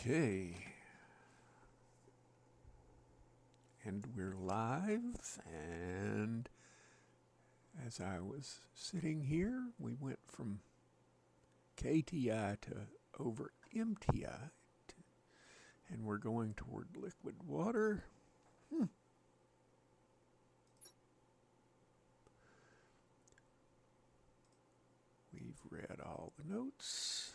Okay. And we're live, and as I was sitting here, we went from KTI to over MTI, and we're going toward liquid water. We've read all the notes.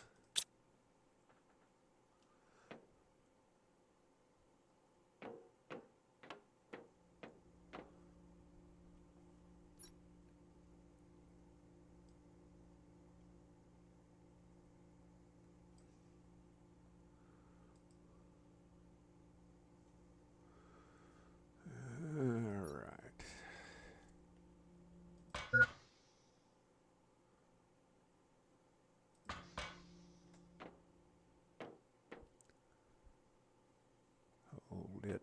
Hold it.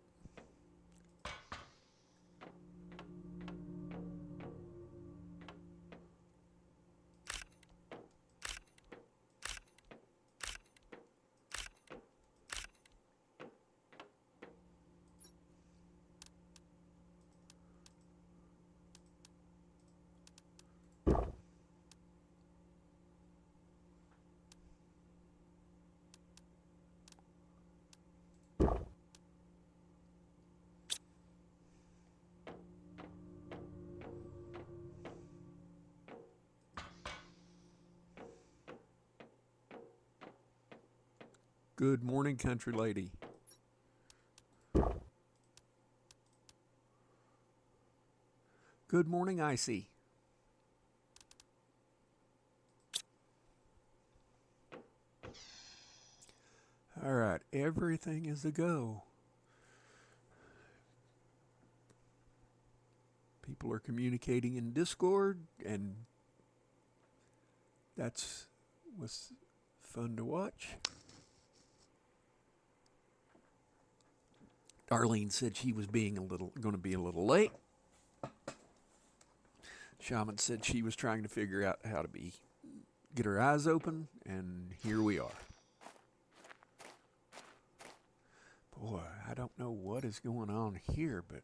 Good morning, country lady. Good morning, Icy. All right, everything is a go. People are communicating in Discord, and was fun to watch. Darlene said she was going to be a little late. Shaman said she was trying to figure out how to get her eyes open, and here we are. Boy, I don't know what is going on here, but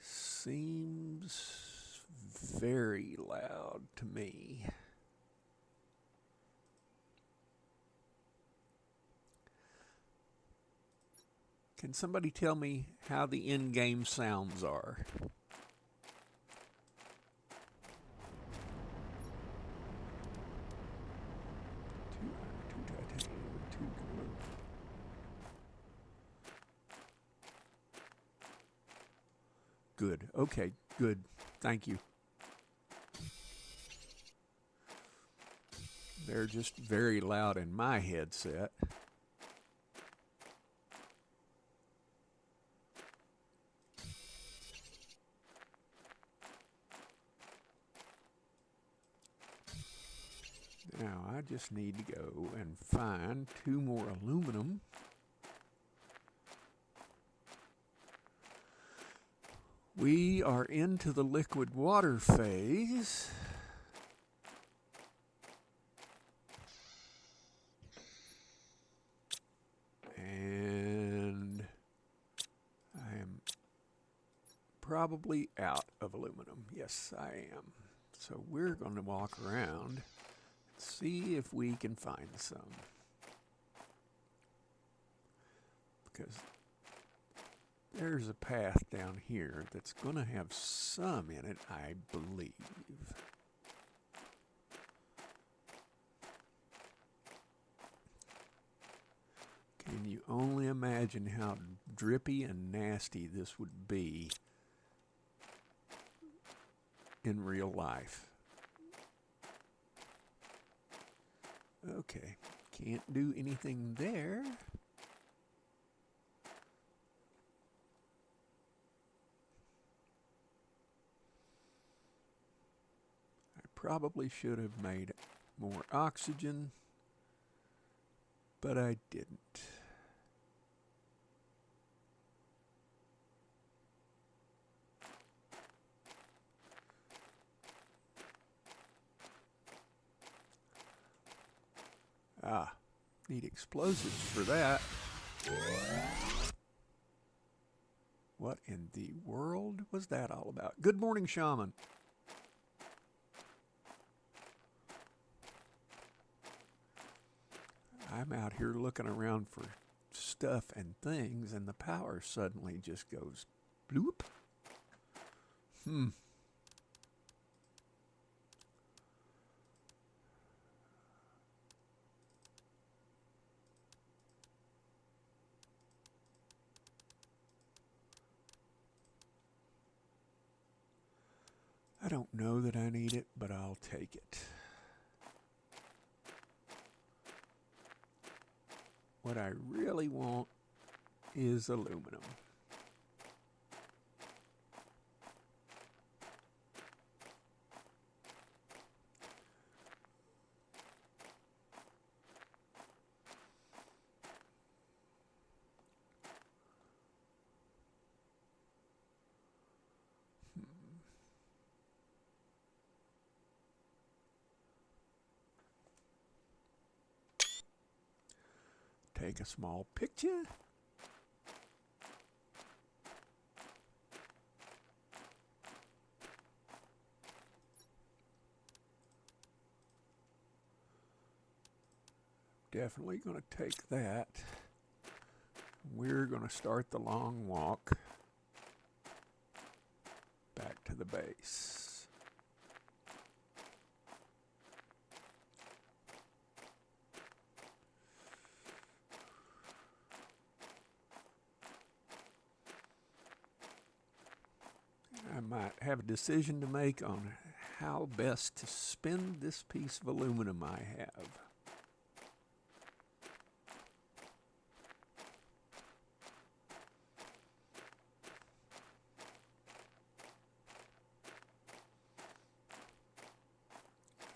seems very loud to me. Can somebody tell me how the in-game sounds are? Good. Okay, good. Thank you. They're just very loud in my headset. Now I just need to go and find 2 more aluminum. We are into the liquid water phase. And I am probably out of aluminum. Yes, I am. So we're going to walk around, see if we can find some. Because there's a path down here that's going to have some in it, I believe. Can you only imagine how drippy and nasty this would be in real life? Okay, can't do anything there. I probably should have made more oxygen, but I didn't. Need explosives for that. What in the world was that all about? Good morning, Shaman. I'm out here looking around for stuff and things, and the power suddenly just goes bloop. I don't know that I need it, but I'll take it. What I really want is aluminum. Take a small picture. Definitely going to take that. We're going to start the long walk back to the base. I might have a decision to make on how best to spend this piece of aluminum I have.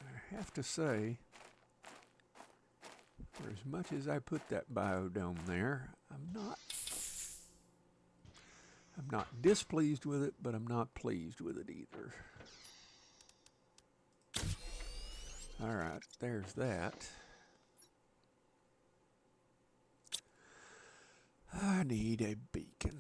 I have to say, for as much as I put that biodome there, I'm not displeased with it, but I'm not pleased with it either. All right, there's that. I need a beacon.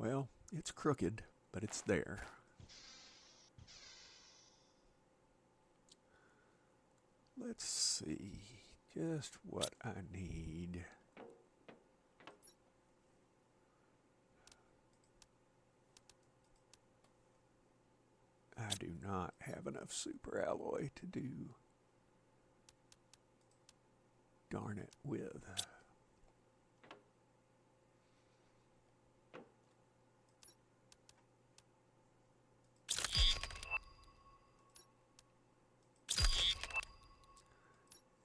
Well, it's crooked, but it's there. Let's see just what I need. I do not have enough super alloy to do darn it with.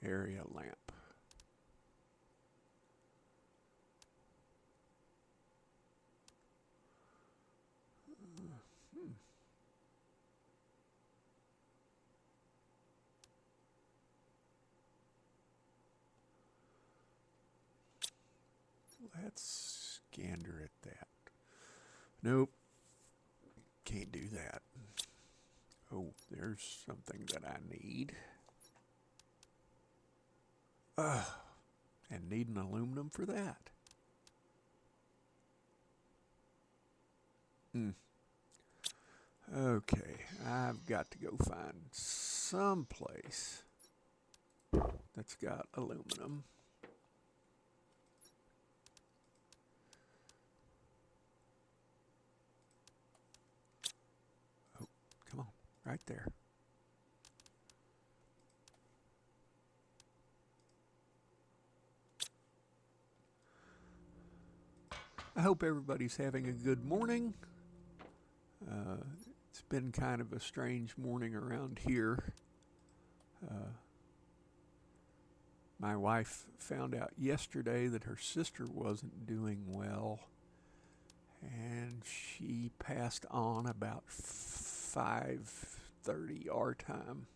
Area lamp. Let's gander at that. Nope. Can't do that. Oh, there's something that I need. And need an aluminum for that. Okay, I've got to go find some place that's got aluminum. Oh, come on, right there. I hope everybody's having a good morning. It's been kind of a strange morning around here. My wife found out yesterday that her sister wasn't doing well, and she passed on about 5:30 our time.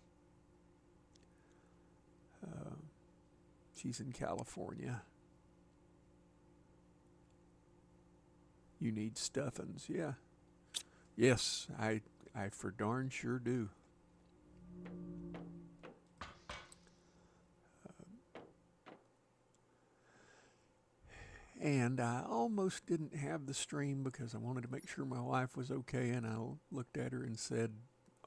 She's in California. You need stuffings, yeah. Yes, I for darn sure do. And I almost didn't have the stream because I wanted to make sure my wife was okay, and I looked at her and said,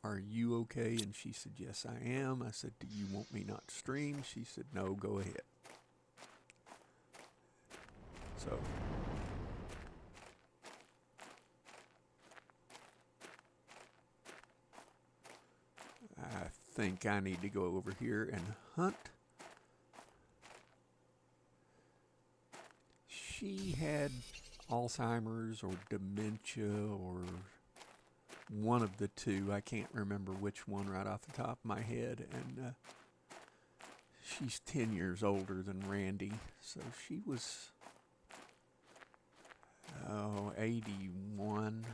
"Are you okay?" And she said, "Yes, I am." I said, "Do you want me not to stream?" She said, "No, go ahead." So I think I need to go over here and hunt. She had Alzheimer's or dementia or one of the two. I can't remember which one right off the top of my head. And she's 10 years older than Randy. So she was, 81.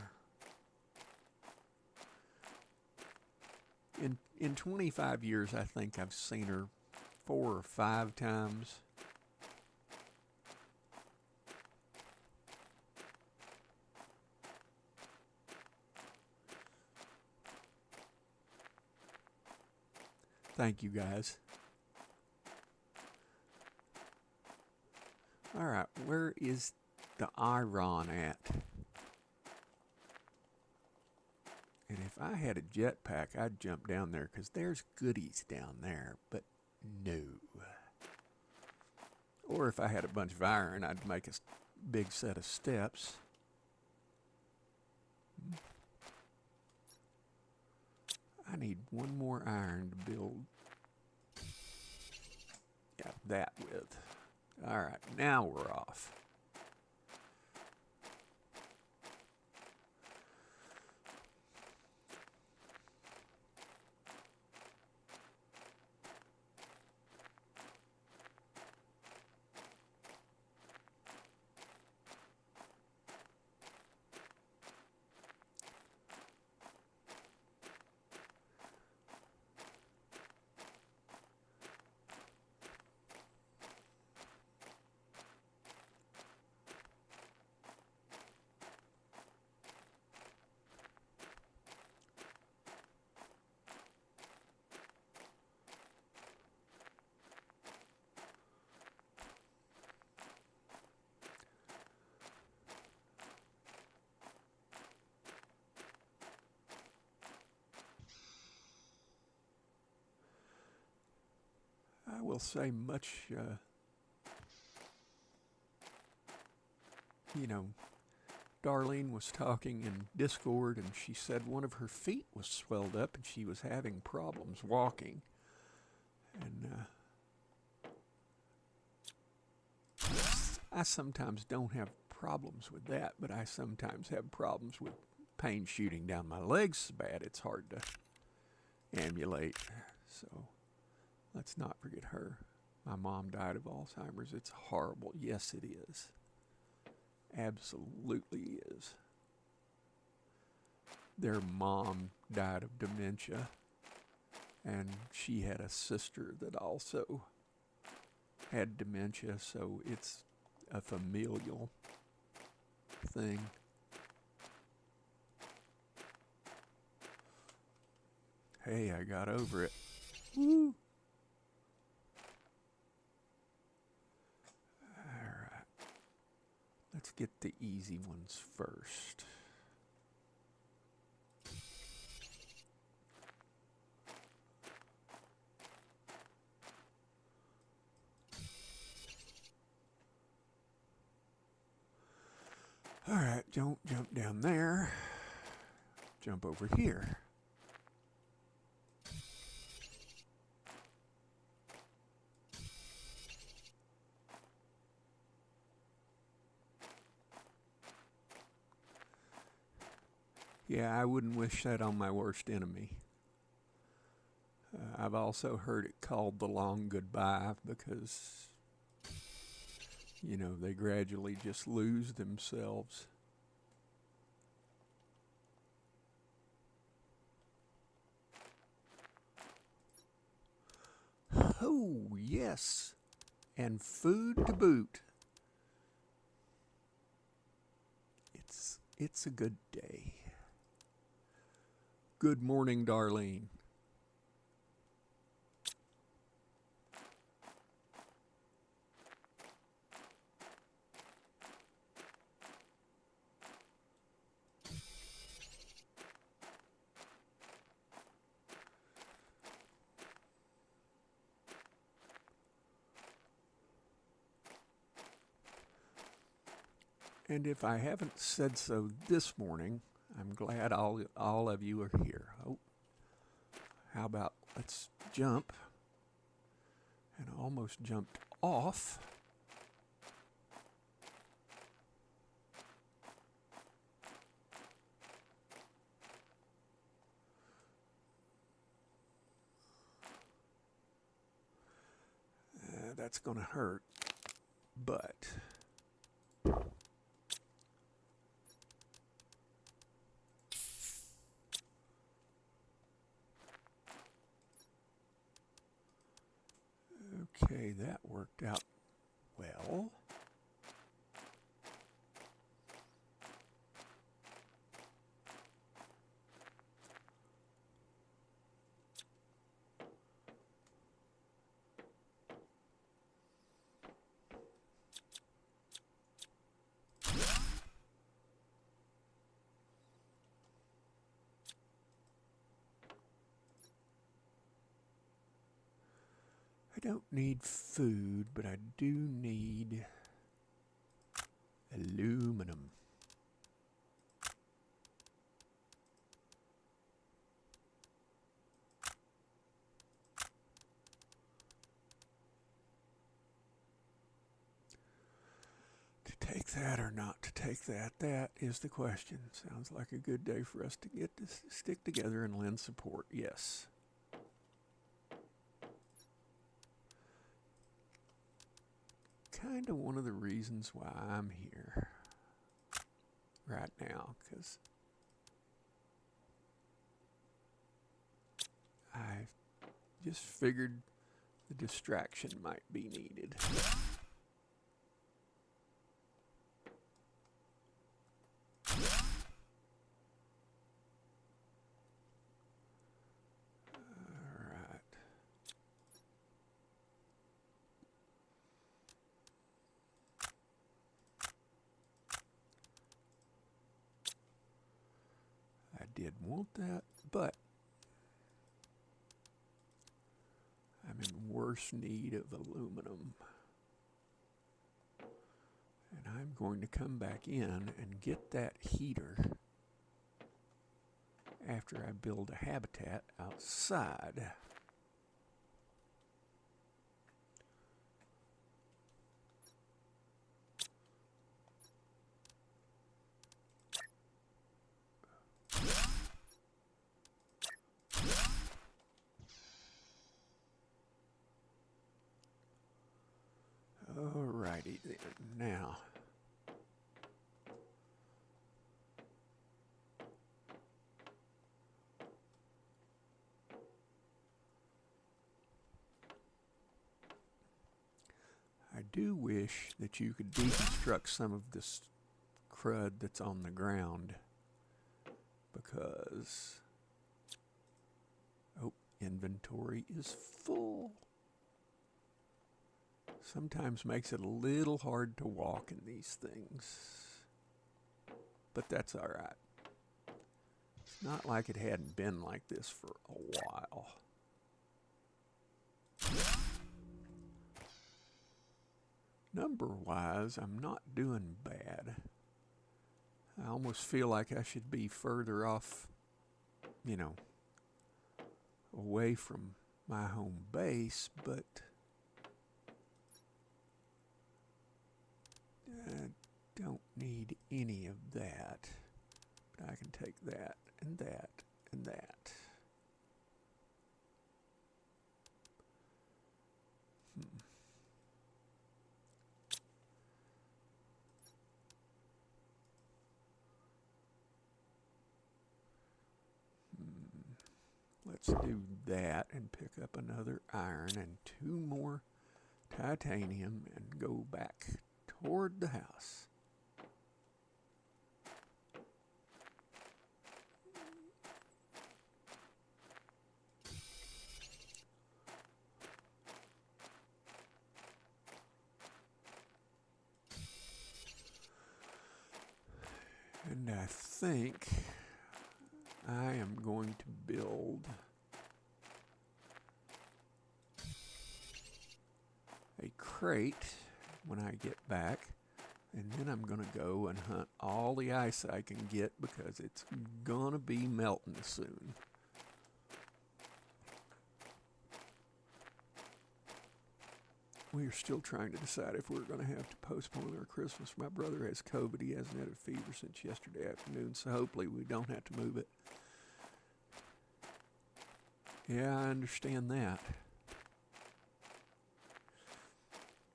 In 25 years, I think I've seen her 4 or 5 times. Thank you, guys. All right, where is the iron at? And if I had a jetpack, I'd jump down there because there's goodies down there, but no. Or if I had a bunch of iron, I'd make a big set of steps. I need one more iron to build. Yeah, that with. All right, now we're off. I will say much, Darlene was talking in Discord, and she said one of her feet was swelled up and she was having problems walking. And I sometimes don't have problems with that, but I sometimes have problems with pain shooting down my legs so bad it's hard to ambulate. So let's not forget her. My mom died of Alzheimer's. It's horrible. Yes, it is. Absolutely is. Their mom died of dementia, and she had a sister that also had dementia, so it's a familial thing. Hey, I got over it. Woo! Alright. Let's get the easy ones first. Alright, don't jump down there. Jump over here. Yeah, I wouldn't wish that on my worst enemy. I've also heard it called the long goodbye because, you know, they gradually just lose themselves. Oh, yes. And food to boot. It's a good day. Good morning, Darlene. And if I haven't said so this morning, I'm glad all of you are here. Oh, how about let's jump? And I almost jumped off. That's going to hurt, but okay, that worked out well. I don't need food, but I do need aluminum. To take that or not to take that, that is the question. Sounds like a good day for us to get to stick together and lend support. Yes. Kind of one of the reasons why I'm here right now, because I just figured the distraction might be needed. Did want that, but I'm in worse need of aluminum. And I'm going to come back in and get that heater after I build a habitat outside. Alrighty then, now. I do wish that you could deconstruct some of this crud that's on the ground, because, oh, inventory is full. Sometimes makes it a little hard to walk in these things, but that's all right. It's not like it hadn't been like this for a while. Number-wise, I'm not doing bad. I almost feel like I should be further off, you know, away from my home base, but I don't need any of that But I can take that and that and that. Let's do that and pick up another iron and 2 more titanium and go back toward the house. And I think I am going to build a crate when I get back, and then I'm going to go and hunt all the ice I can get because it's going to be melting soon. We are still trying to decide if we're going to have to postpone our Christmas. My brother has COVID. He hasn't had a fever since yesterday afternoon, so hopefully we don't have to move it. Yeah, I understand that.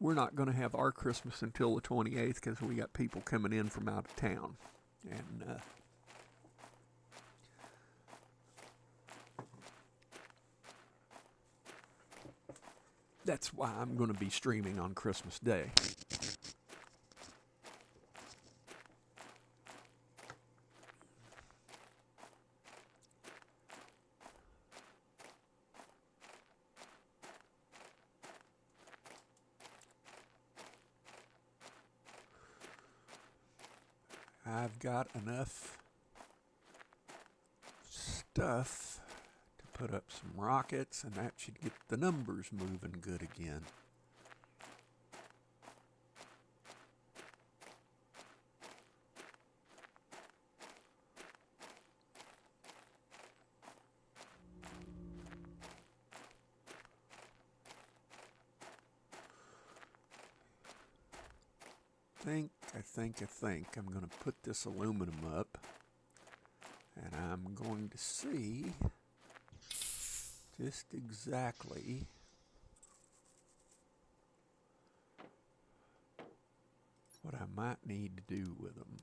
We're not going to have our Christmas until the 28th because we got people coming in from out of town. And that's why I'm going to be streaming on Christmas Day. I've got enough stuff to put up some rockets, and that should get the numbers moving good again. I think I'm going to put this aluminum up, and I'm going to see just exactly what I might need to do with them.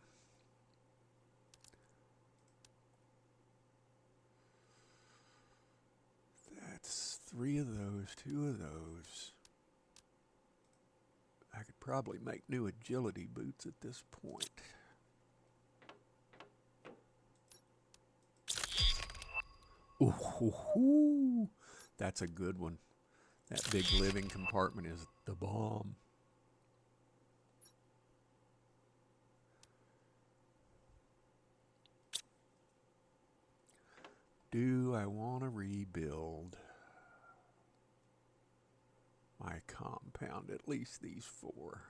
That's 3 of those, 2 of those. I could probably make new agility boots at this point. Ooh, that's a good one. That big living compartment is the bomb. Do I want to rebuild my compound? At least these 4.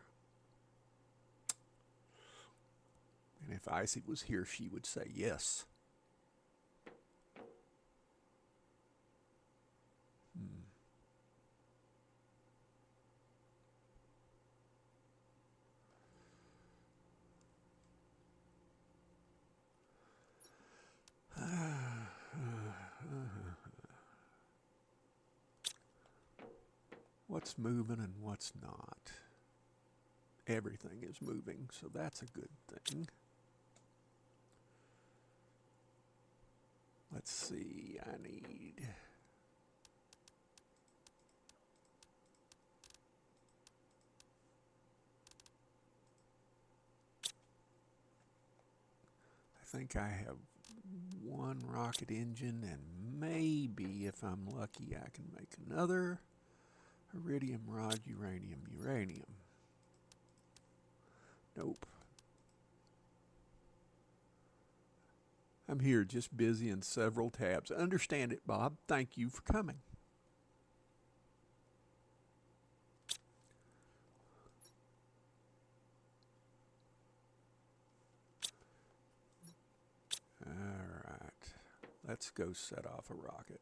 And if Icy was here, she would say yes. What's moving and what's not? Everything is moving, so that's a good thing. Let's see, I think I have 1 rocket engine, and maybe if I'm lucky I can make another. Iridium, rod, uranium. Nope. I'm here just busy in several tabs. Understand it, Bob. Thank you for coming. All right. Let's go set off a rocket.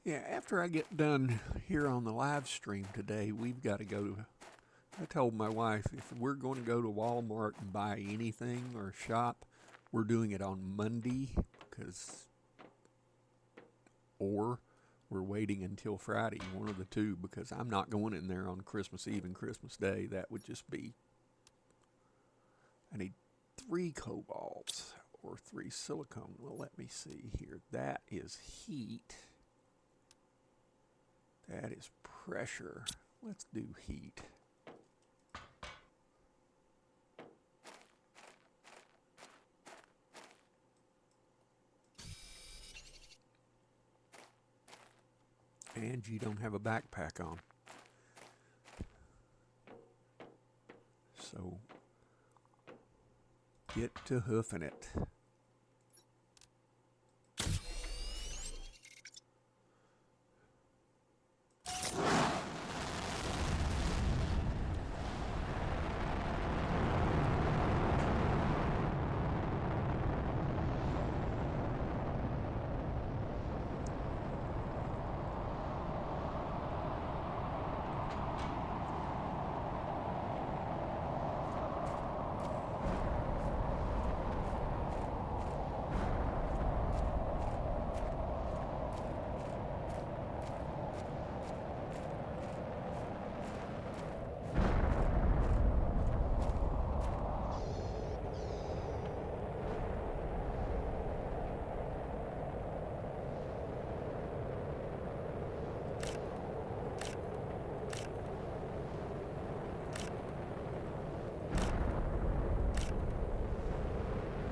Yeah, after I get done here on the live stream today, we've got to go to. I told my wife if we're going to go to Walmart and buy anything or shop, we're doing it on Monday or we're waiting until Friday, one of the two, because I'm not going in there on Christmas Eve and Christmas Day. That would just be. I need 3 cobalts or 3 silicone. Well, let me see here. That is heat. That is pressure. Let's do heat. And you don't have a backpack on. So get to hoofing it.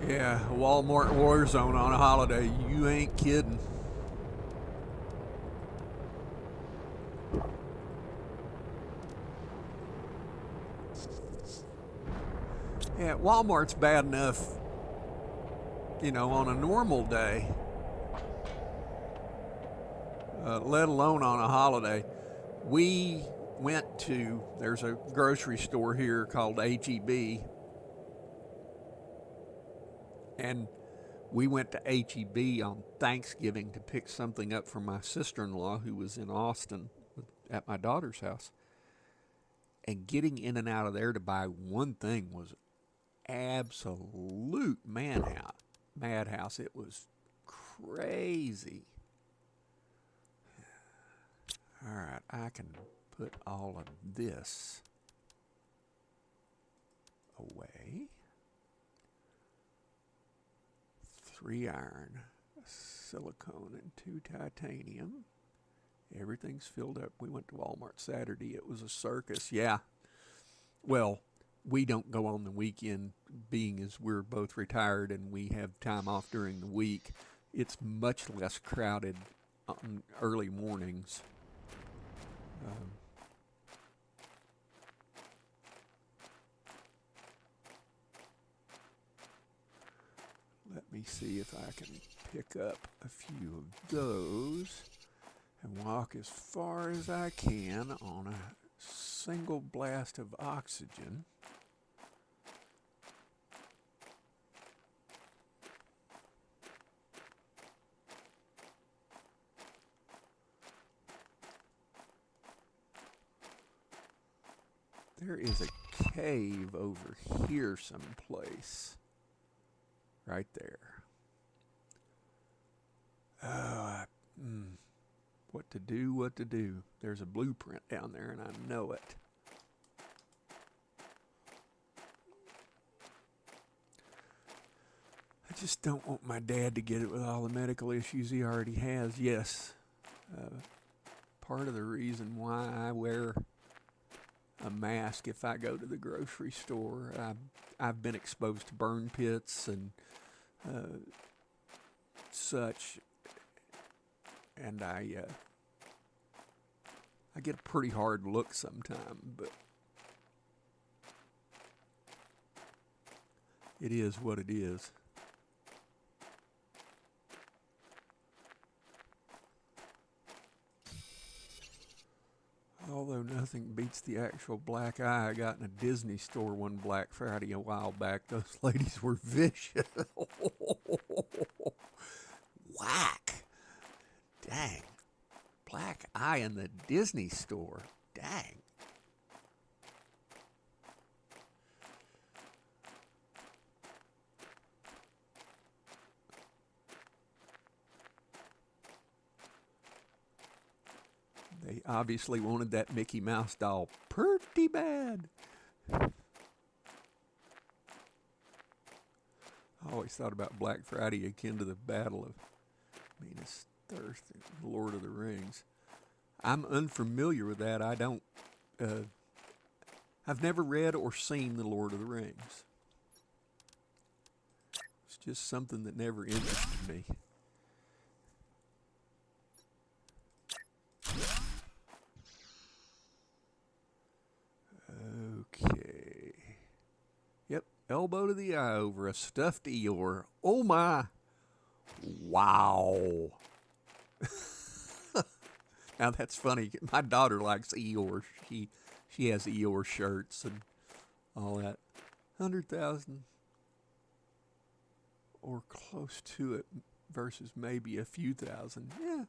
Yeah, Walmart Warzone on a holiday. You ain't kidding. Yeah, Walmart's bad enough, on a normal day, let alone on a holiday. We went to, there's a grocery store here called HEB, and we went to HEB on Thanksgiving to pick something up for my sister-in-law who was in Austin at my daughter's house. And getting in and out of there to buy one thing was absolute madhouse. It was crazy. All right, I can put all of this away. 3 iron, silicone, and 2 titanium. Everything's filled up. We went to Walmart Saturday. It was a circus. Yeah. Well, we don't go on the weekend, being as we're both retired and we have time off during the week. It's much less crowded on early mornings. Let me see if I can pick up a few of those and walk as far as I can on a single blast of oxygen. There is a cave over here someplace. Right there. What to do. There's a blueprint down there and I know it. I just don't want my dad to get it with all the medical issues he already has. Yes. Part of the reason why I wear a mask if I go to the grocery store. I've been exposed to burn pits and such, and I get a pretty hard look sometimes, but it is what it is. Although nothing beats the actual black eye I got in a Disney store one Black Friday a while back. Those ladies were vicious. Whack. Dang. I in the Disney store. Dang. They obviously wanted that Mickey Mouse doll pretty bad. I always thought about Black Friday akin to the Battle of Minas Tirith in Lord of the Rings. I'm unfamiliar with that. I've never read or seen the Lord of the Rings. It's just something that never interested me. Okay. Yep, elbow to the eye over a stuffed Eeyore. Oh my! Wow. Now that's funny. My daughter likes Eeyore. She has Eeyore shirts and all that. 100,000 or close to it versus maybe a few thousand. Yeah.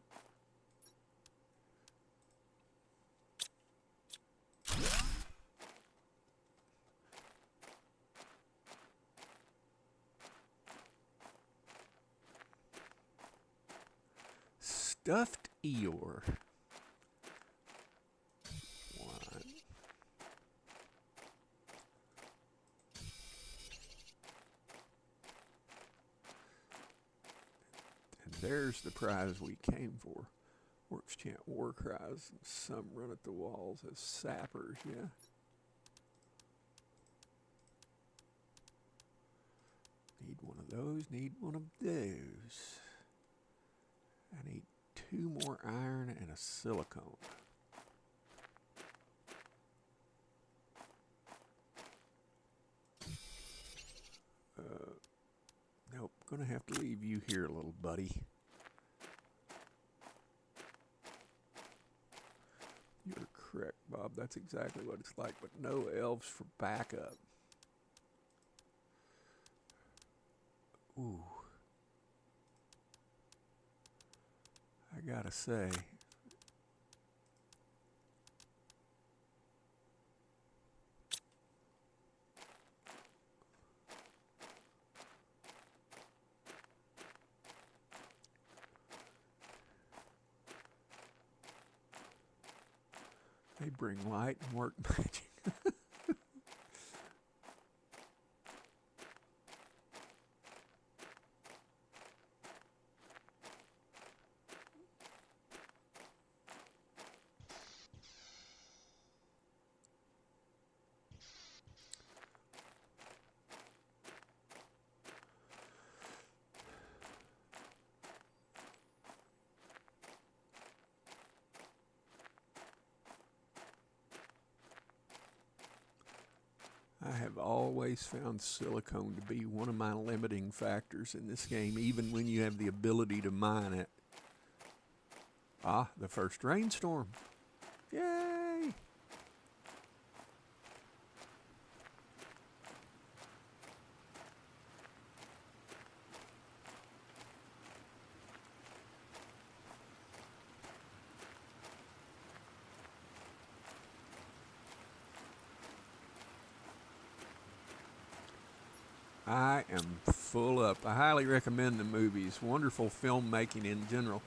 Stuffed Eeyore. One. And there's the prize we came for. Orcs chant war cries, and some run at the walls as sappers, yeah. Need one of those, need one of those. I need 2 more iron and a silicone. Nope, gonna have to leave you here, little buddy. You're correct, Bob. That's exactly what it's like, but no elves for backup. Ooh. I gotta say, they bring light and work magic. I have always found silicone to be one of my limiting factors in this game, even when you have the ability to mine it. Ah, the first rainstorm. Yay! I am full up. I highly recommend the movies. Wonderful filmmaking in general.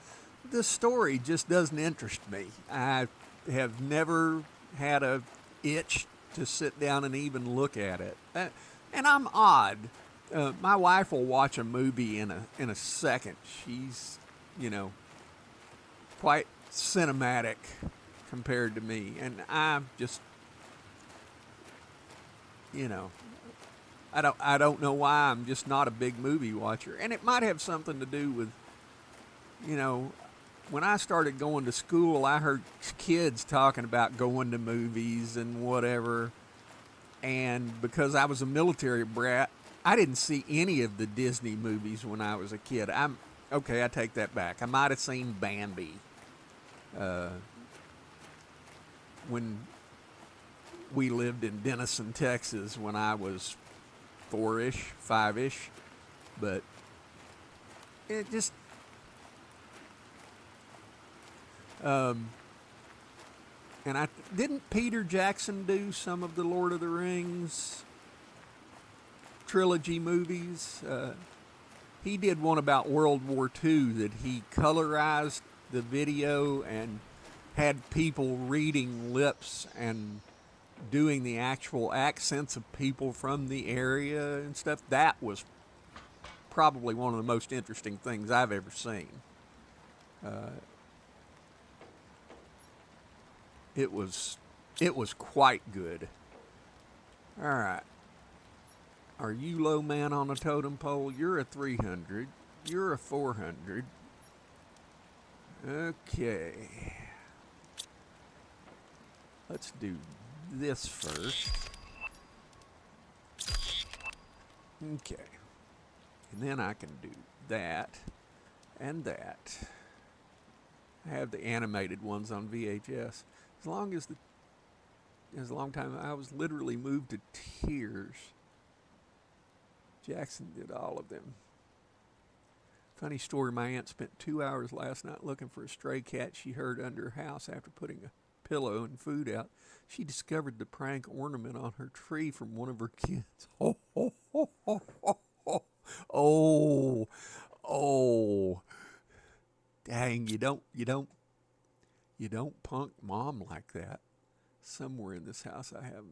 The story just doesn't interest me. I have never had a itch to sit down and even look at it. And I'm odd. My wife will watch a movie in a second. She's, quite cinematic compared to me, and I'm just, I don't know why. I'm just not a big movie watcher, and it might have something to do with, when I started going to school, I heard kids talking about going to movies and whatever, and because I was a military brat, I didn't see any of the Disney movies when I was a kid. I take that back. I might have seen Bambi when we lived in Denison, Texas, when I was 4-ish, 5-ish, but it just And didn't Peter Jackson do some of the Lord of the Rings trilogy movies? He did one about World War II that he colorized the video and had people reading lips and doing the actual accents of people from the area and stuff. That was probably one of the most interesting things I've ever seen. It was quite good. All right. Are you low man on a totem pole? You're a 300. You're a 400. Okay. Let's do this first. Okay. And then I can do that and that. I have the animated ones on VHS. As long as a long time, I was literally moved to tears. Jackson did all of them. Funny story, my aunt spent 2 hours last night looking for a stray cat she heard under her house after putting a pillow and food out. She discovered the prank ornament on her tree from one of her kids. Oh, oh, oh, oh, oh, oh, oh, oh. Dang, you don't punk mom like that. Somewhere in this house I have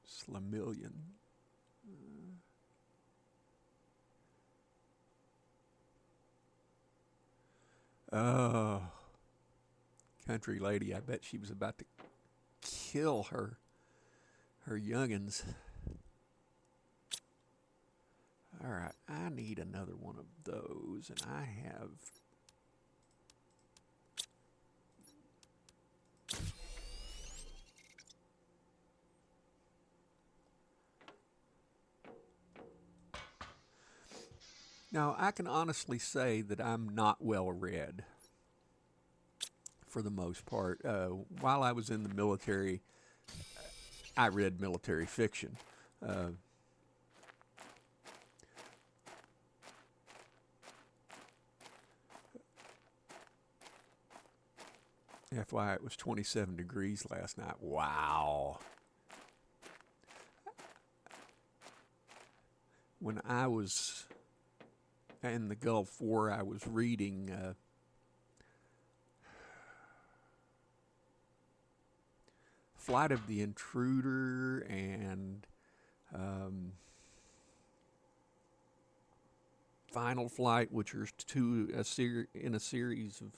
Slamillion. Oh, country lady, I bet she was about to kill her youngins. All right, I need another one of those, and I have now, I can honestly say that I'm not well read for the most part. While I was in the military, I read military fiction. FYI, it was 27 degrees last night. Wow. When I was in the Gulf War, I was reading Flight of the Intruder and Final Flight, which are in a series of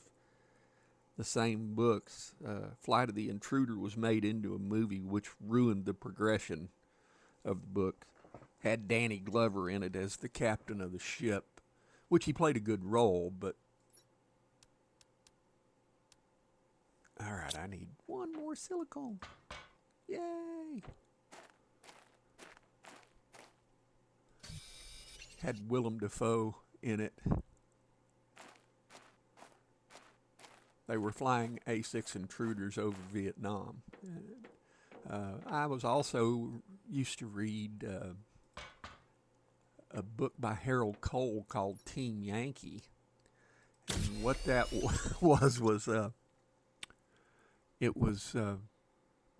the same books. Flight of the Intruder was made into a movie, which ruined the progression of the book. Had Danny Glover in it as the captain of the ship, which he played a good role, but all right, I need one more silicone. Yay! Had Willem Dafoe in it. They were flying A-6 intruders over Vietnam. I was also used to read a book by Harold Cole called Team Yankee. And what that was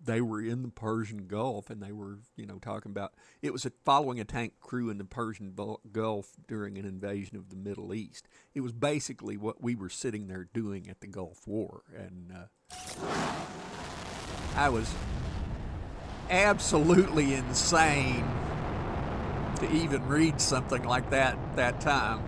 they were in the Persian Gulf, and they were, talking about, it was following a tank crew in the Persian Gulf during an invasion of the Middle East. It was basically what we were sitting there doing at the Gulf War, and I was absolutely insane to even read something like that time.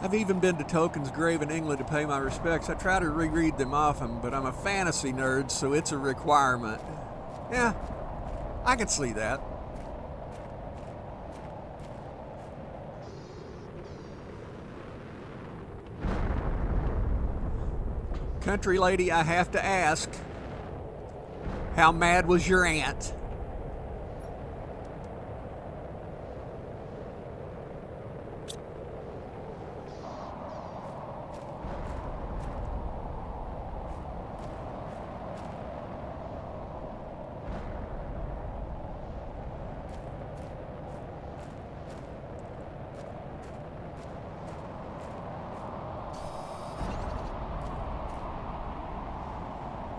I've even been to Tolkien's grave in England to pay my respects. I try to reread them often, but I'm a fantasy nerd, so it's a requirement. Yeah, I can see that. Country lady, I have to ask, how mad was your aunt?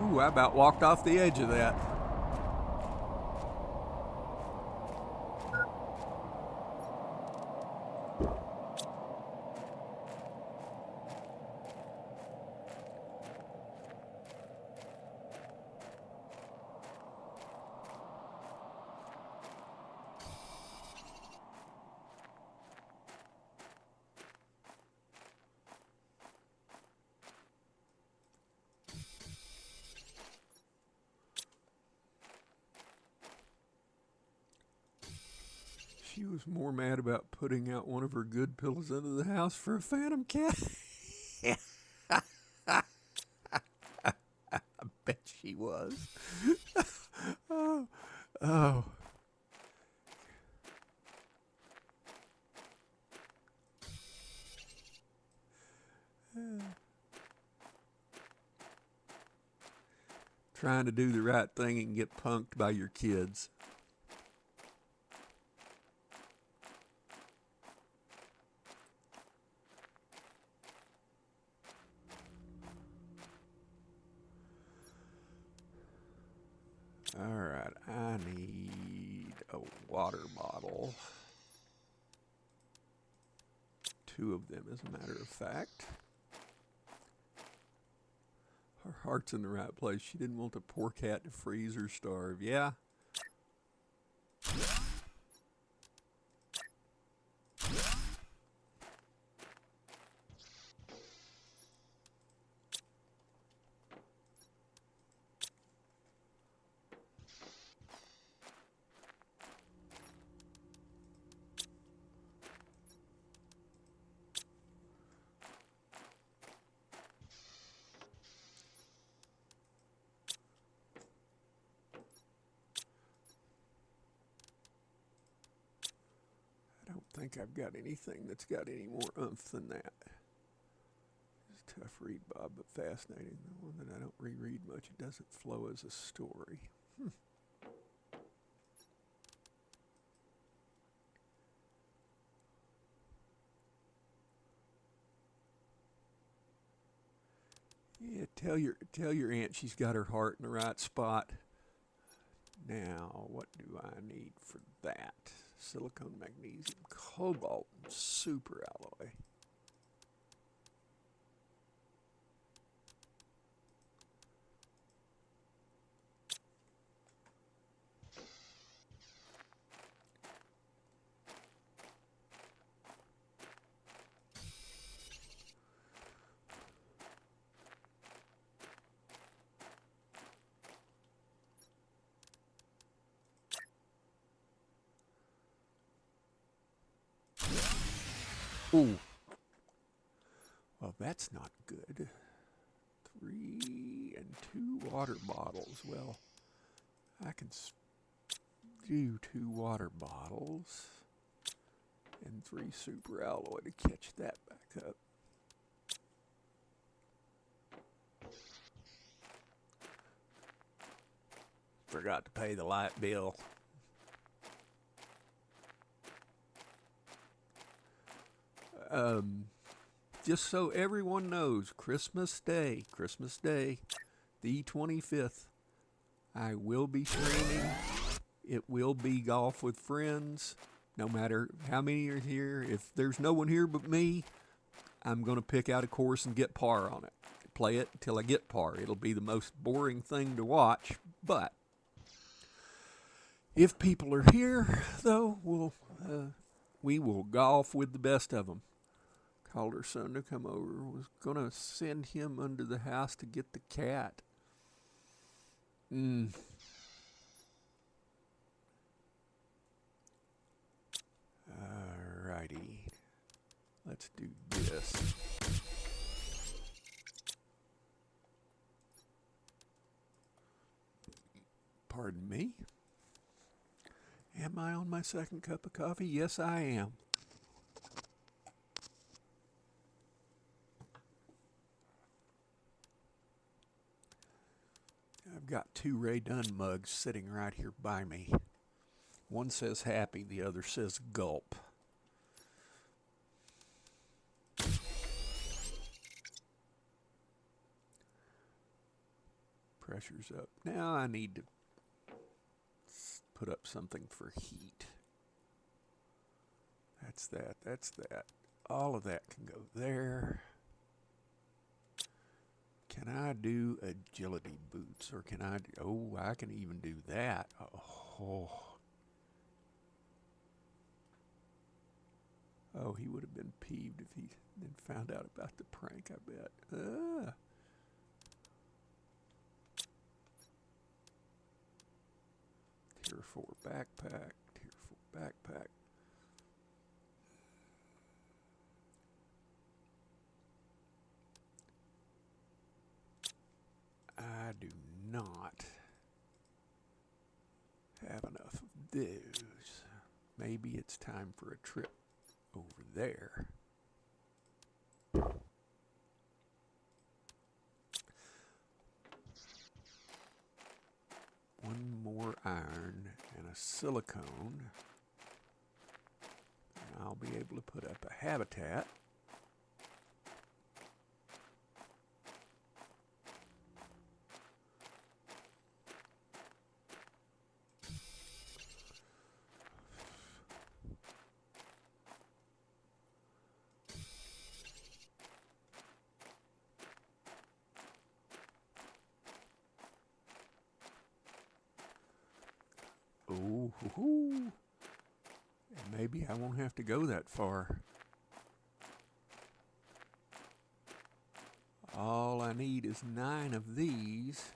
Ooh, I about walked off the edge of that. She was more mad about putting out one of her good pillows into the house for a phantom cat. I bet she was. Oh, oh. Trying to do the right thing and get punked by your kids. All right, I need a water bottle. 2 of them, as a matter of fact. Her heart's in the right place. She didn't want the poor cat to freeze or starve. Yeah. I don't think I've got anything that's got any more oomph than that. It's a tough read, Bob, but fascinating. The one that I don't reread much. It doesn't flow as a story. Yeah, tell your aunt she's got her heart in the right spot. Now, what do I need for that? Silicone, magnesium, cobalt, and super alloy. Ooh. Well, that's not good. 3 and 2 water bottles. Well, I can do 2 water bottles and 3 super alloy to catch that back up. Forgot to pay the light bill. Just so everyone knows, Christmas Day, the 25th, I will be streaming. It will be golf with friends, no matter how many are here. If there's no one here but me, I'm going to pick out a course and get par on it. Play it until I get par. It'll be the most boring thing to watch, but if people are here, though, we will golf with the best of them. Called her son to come over. Was going to send him under the house to get the cat. Alrighty. Let's do this. Pardon me. Am I on my second cup of coffee? Yes, I am. I've got 2 Ray Dunn mugs sitting right here by me. One says happy, the other says gulp. pressure's up. Now I need to put up something for heat. That's that, that's that. All of that can go there. Can I do agility boots, or can I do, oh, I can even do that. Oh. Oh, he would have been peeved if he then found out about the prank, I bet. Tier 4 backpack, Tier 4 backpack. I do not have enough of those. Maybe it's time for a trip over there. One more iron and a silicone, and I'll be able to put up a habitat. Oh, and maybe I won't have to go that far. All I need is 9 of these.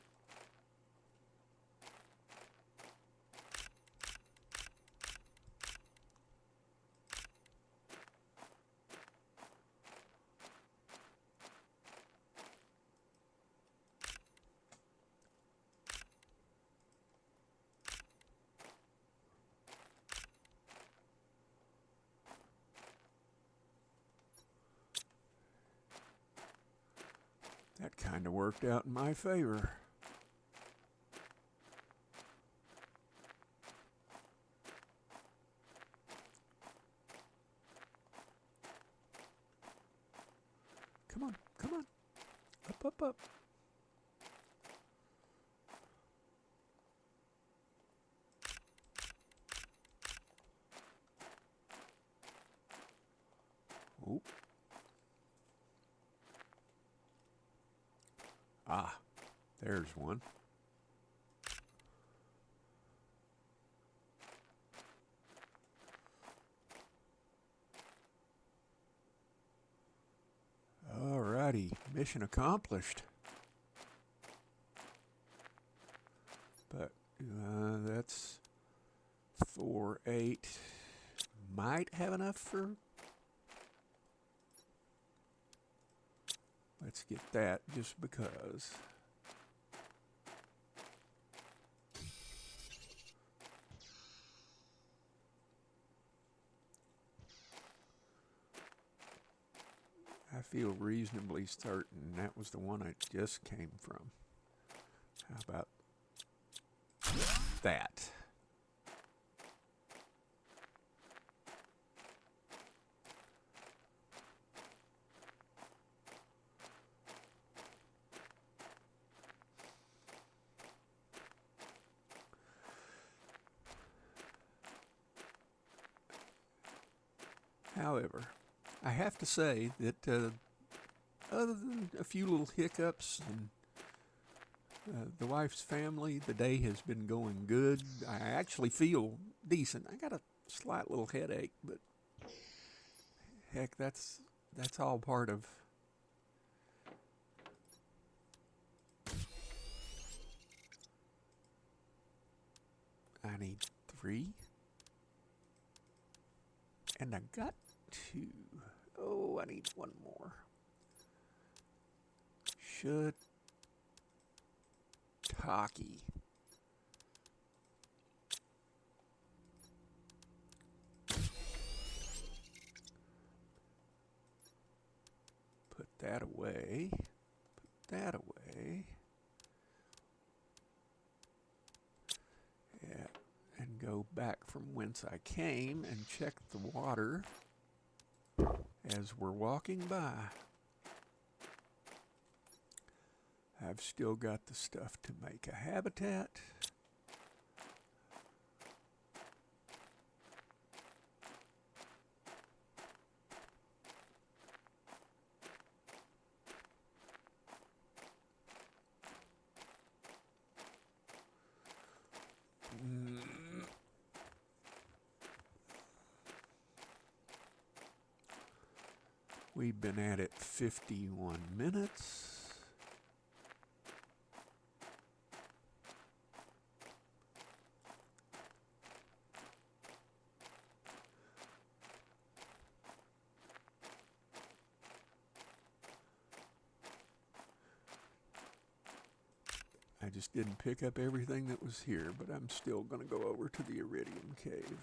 That kind of worked out in my favor. Come on, come on. Up, up, up. Oh. Ah, there's one. Alrighty, mission accomplished. But that's 4, 8. Might have enough for... Let's get that just because. I feel reasonably certain that was the one I just came from. How about that? However, I have to say that other than a few little hiccups and the wife's family, the day has been going good. I actually feel decent. I got a slight little headache, but heck, that's all part of... I need 3. And I got 2. Oh, I need 1 more. Shiitake. Put that away. Put that away. Yeah, and go back from whence I came and check the water as we're walking by. I've still got the stuff to make a habitat. We've been at it 51 minutes. I just didn't pick up everything that was here, but I'm still going to go over to the Iridium Cave.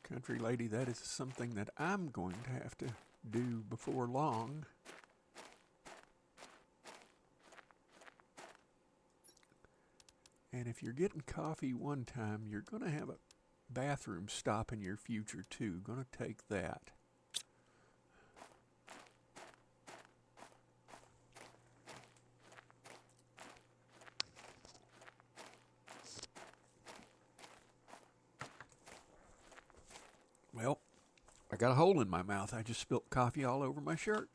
Country lady, that is something that I'm going to have to do before long. And if you're getting coffee one time, you're going to have a bathroom stop in your future too. Going to take that. Well, I got a hole in my mouth. I just spilt coffee all over my shirt.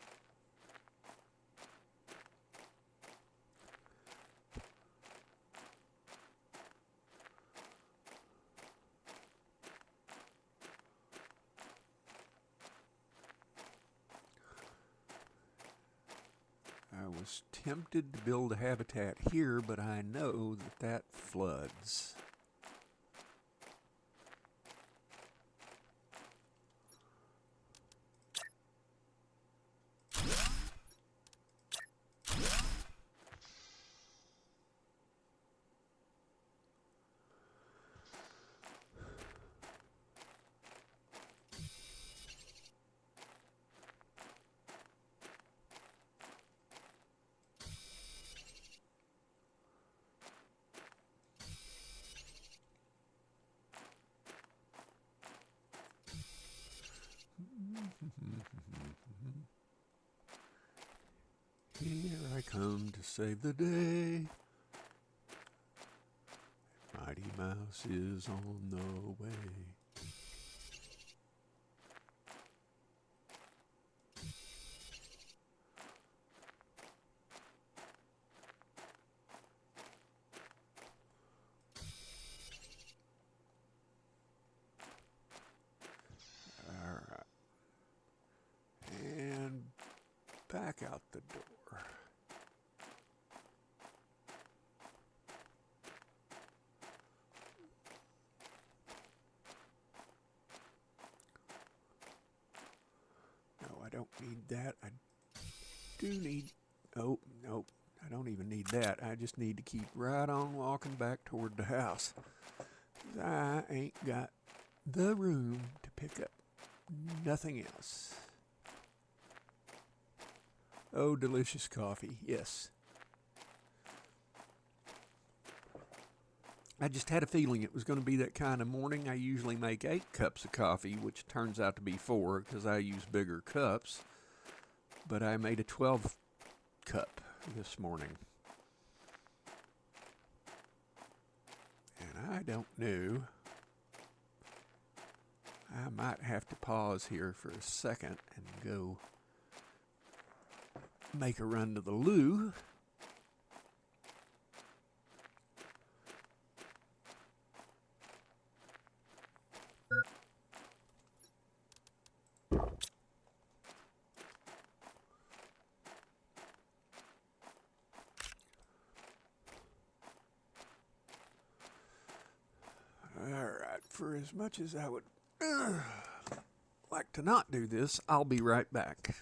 I was tempted to build a habitat here, but I know that that floods. Here I come to save the day. Mighty Mouse is on the way. All right. And back out the door. No, I don't need that. I do need... Oh, nope. I don't even need that. I just need to keep right on walking back toward the house. 'Cause I ain't got the room to pick up nothing else. Oh, delicious coffee. Yes. I just had a feeling it was going to be that kind of morning. I usually make 8 cups of coffee, which turns out to be 4 because I use bigger cups. But I made a 12 cup this morning. And I don't know. I might have to pause here for a second and go make a run to the loo. Alright, for as much as I would like to not do this, I'll be right back.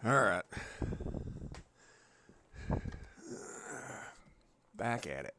All right. Back at it.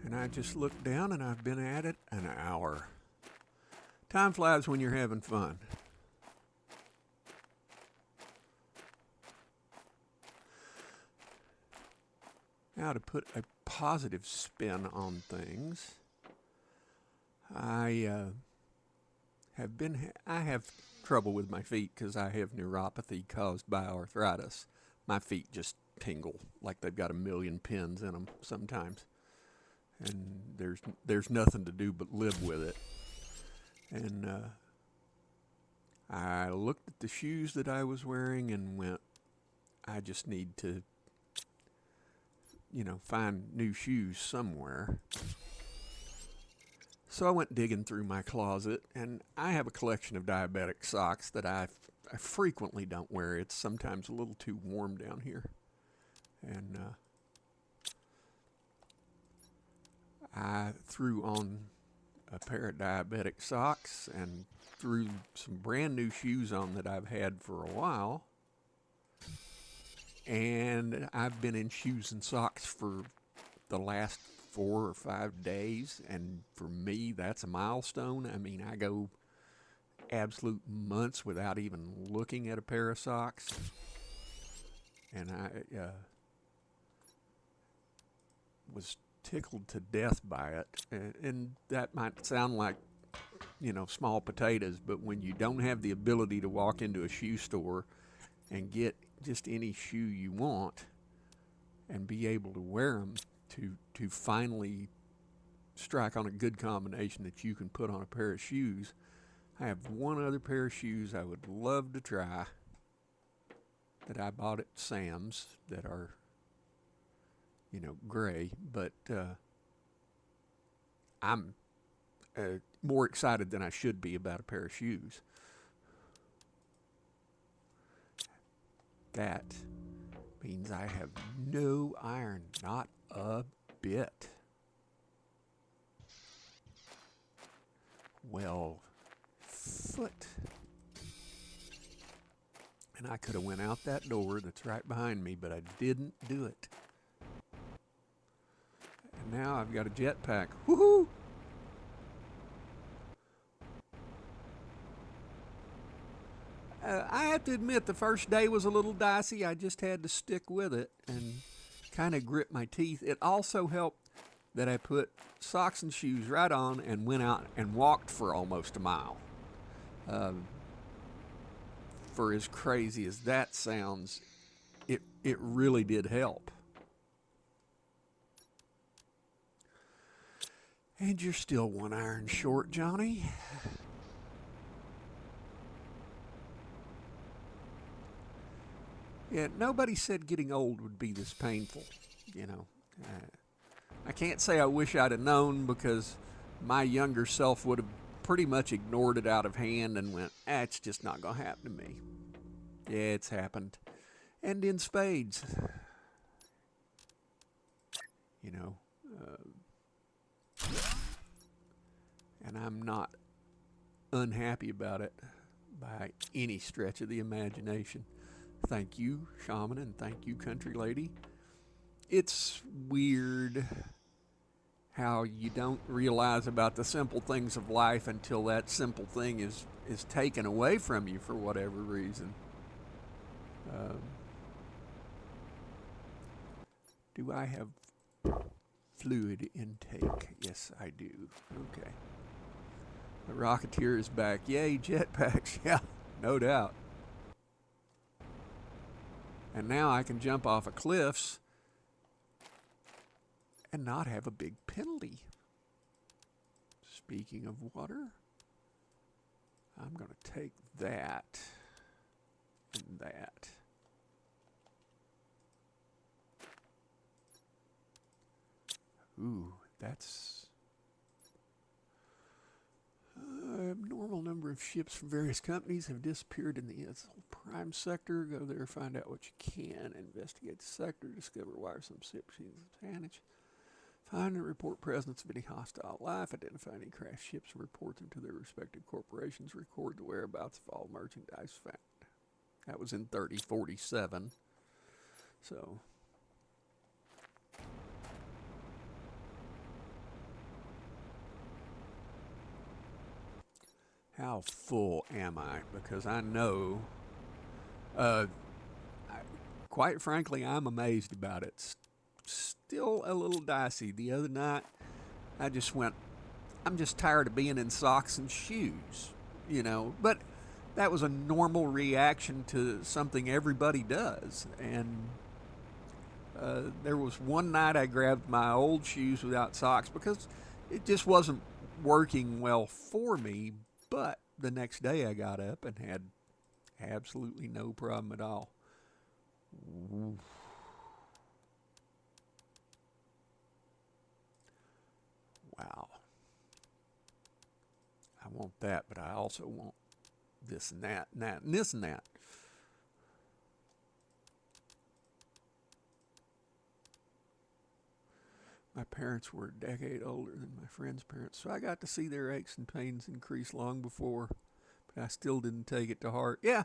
And I just looked down and I've been at it an hour. Time flies when you're having fun. Now, to put a positive spin on things, I have trouble with my feet because I have neuropathy caused by arthritis. My feet just tingle like they've got a million pins in them sometimes. And there's nothing to do but live with it. And I looked at the shoes that I was wearing and went, I just need to, find new shoes somewhere. So I went digging through my closet, and I have a collection of diabetic socks that I frequently don't wear. It's sometimes a little too warm down here. And I threw on a pair of diabetic socks and threw some brand new shoes on that I've had for a while. And I've been in shoes and socks for the last 4 or 5 days. And for me, that's a milestone. I mean, I go absolute months without even looking at a pair of socks. And I was tickled to death by it, and that might sound like small potatoes, but when you don't have the ability to walk into a shoe store and get just any shoe you want and be able to wear them, to finally strike on a good combination that you can put on a pair of shoes. I have one other pair of shoes I would love to try that I bought at Sam's that are gray, but I'm more excited than I should be about a pair of shoes. That means I have no iron, not a bit. Well, foot. And I could have went out that door that's right behind me, but I didn't do it. And now I've got a jetpack. Woohoo! I have to admit, the first day was a little dicey. I just had to stick with it and kind of grit my teeth. It also helped that I put socks and shoes right on and went out and walked for almost a mile. For as crazy as that sounds, it really did help. And you're still one iron short, Johnny. Yeah, nobody said getting old would be this painful, I can't say I wish I'd have known, because my younger self would have pretty much ignored it out of hand and went, it's just not going to happen to me. Yeah, it's happened. And in spades. And I'm not unhappy about it by any stretch of the imagination. Thank you, Shaman, and thank you, Country Lady. It's weird how you don't realize about the simple things of life until that simple thing is taken away from you for whatever reason. Do I have fluid intake? Yes, I do. Okay. The Rocketeer is back. Yay, jetpacks. Yeah, no doubt. And now I can jump off of cliffs and not have a big penalty. Speaking of water, I'm going to take that and that. Ooh, that's abnormal number of ships from various companies have disappeared in the prime sector. Go there, find out what you can. Investigate the sector, discover why some ships advantage. Find and report presence of any hostile life. Identify any crashed ships and report them to their respective corporations. Record the whereabouts of all merchandise found. That was in 3047. So how full am I? Because I know, quite frankly, I'm amazed about it. It's still a little dicey. The other night, I just went, I'm just tired of being in socks and shoes, you know. But that was a normal reaction to something everybody does. And there was one night I grabbed my old shoes without socks because it just wasn't working well for me. But the next day I got up and had absolutely no problem at all. Ooh. Wow. I want that, but I also want this and that, and that, and this and that. My parents were a decade older than my friend's parents, so I got to see their aches and pains increase long before, but I still didn't take it to heart. Yeah,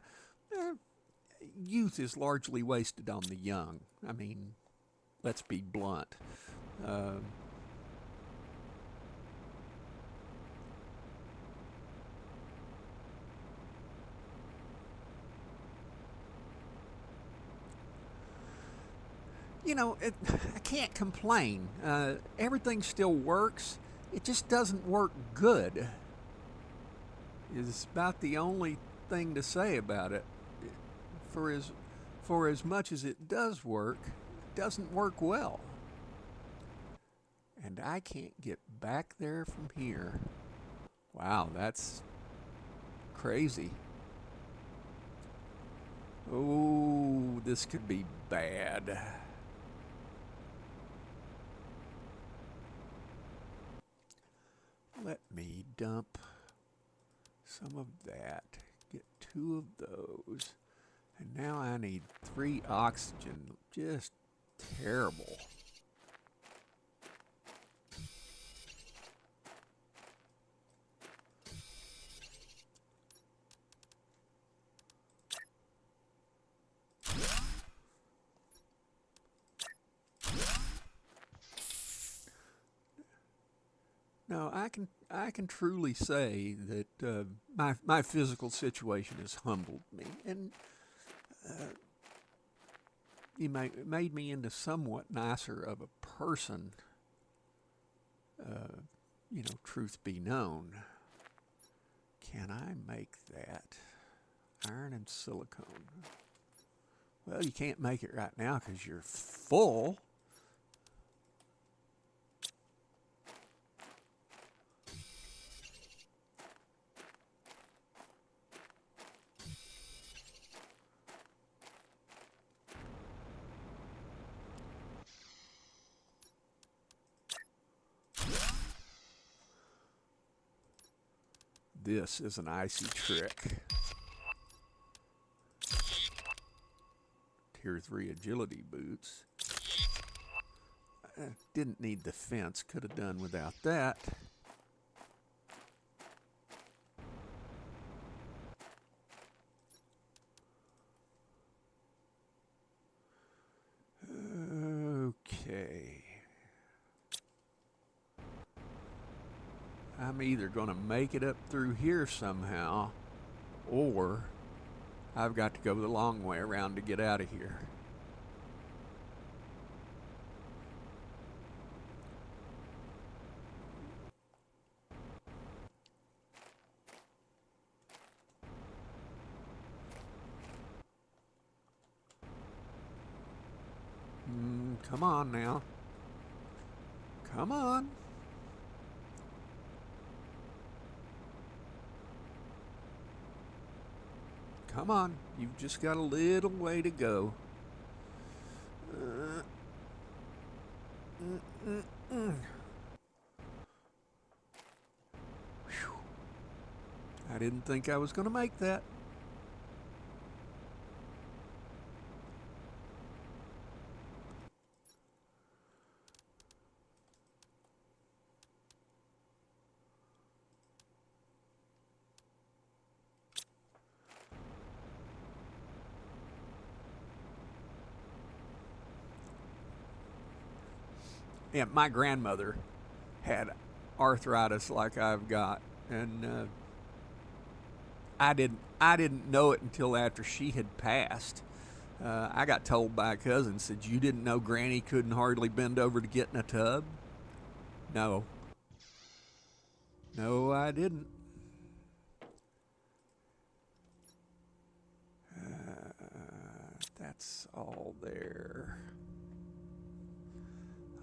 youth is largely wasted on the young. I mean, let's be blunt. You know, I can't complain. Everything still works. It just doesn't work good. Is about the only thing to say about it. For as much as it does work, it doesn't work well. And I can't get back there from here. Wow, that's crazy. Oh, this could be bad. Let me dump some of that, get 2 of those, and now I need 3 oxygen. Just terrible. No, I can truly say that my physical situation has humbled me, and made me into somewhat nicer of a person. You know, truth be known. Can I make that? Iron and silicone. Well, you can't make it right now because you're full. This is an icy trick. Tier 3 agility boots. Didn't need the fence, could have done without that. Okay. I'm either going to make it up through here somehow, or I've got to go the long way around to get out of here. Come on now. Come on. Come on. You've just got a little way to go. I didn't think I was going to make that. Yeah, my grandmother had arthritis like I've got, and I didn't know it until after she had passed. I got told by a cousin, said, "You didn't know Granny couldn't hardly bend over to get in a tub?" No, no, I didn't. That's all there.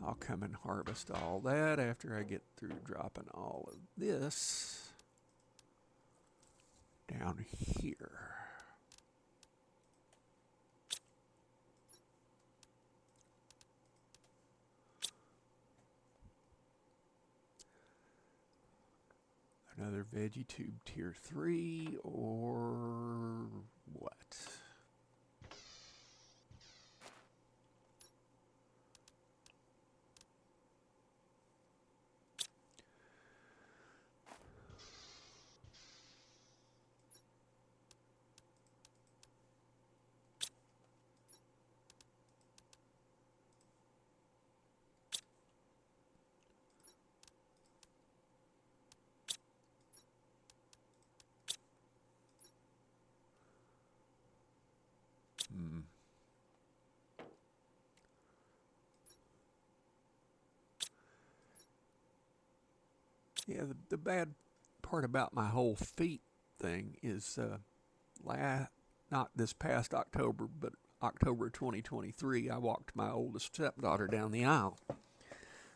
I'll come and harvest all that after I get through dropping all of this down here. Another veggie tube tier 3 or what? Yeah, the bad part about my whole feet thing is not this past October, but October 2023, I walked my oldest stepdaughter down the aisle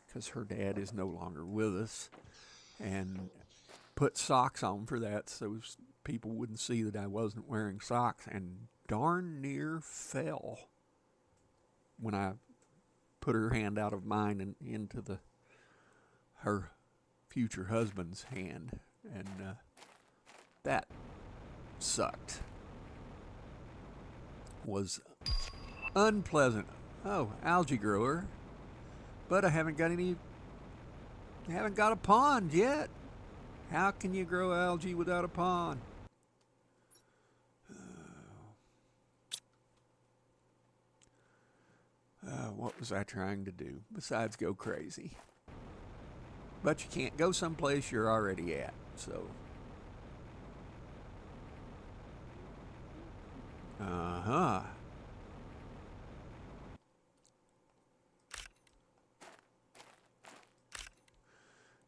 because her dad is no longer with us, and put socks on for that so people wouldn't see that I wasn't wearing socks, and darn near fell when I put her hand out of mine and into her future husband's hand, and that sucked. Was unpleasant. Oh, algae grower, but I haven't got a pond yet. How can you grow algae without a pond? What was I trying to do besides go crazy? But you can't go someplace you're already at, so. Uh-huh.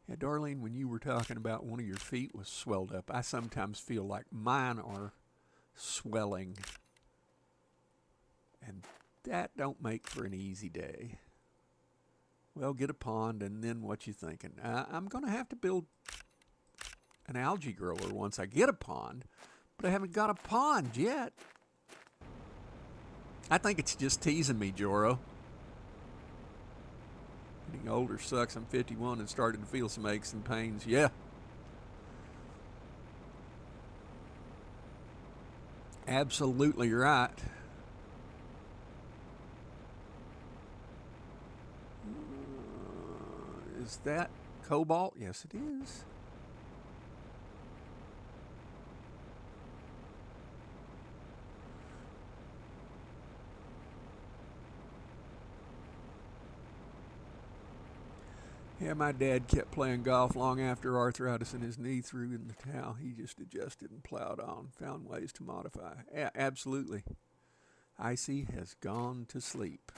Yeah, Darlene, when you were talking about one of your feet was swelled up, I sometimes feel like mine are swelling, and that don't make for an easy day. Well, get a pond, and then what you thinking? I'm going to have to build an algae grower once I get a pond, but I haven't got a pond yet. I think it's just teasing me, Joro. Getting older sucks. I'm 51 and starting to feel some aches and pains. Yeah. Absolutely right. Is that cobalt? Yes, it is. Yeah, my dad kept playing golf long after arthritis in his knee threw in the towel. He just adjusted and plowed on, found ways to modify. Yeah, absolutely. Icy has gone to sleep.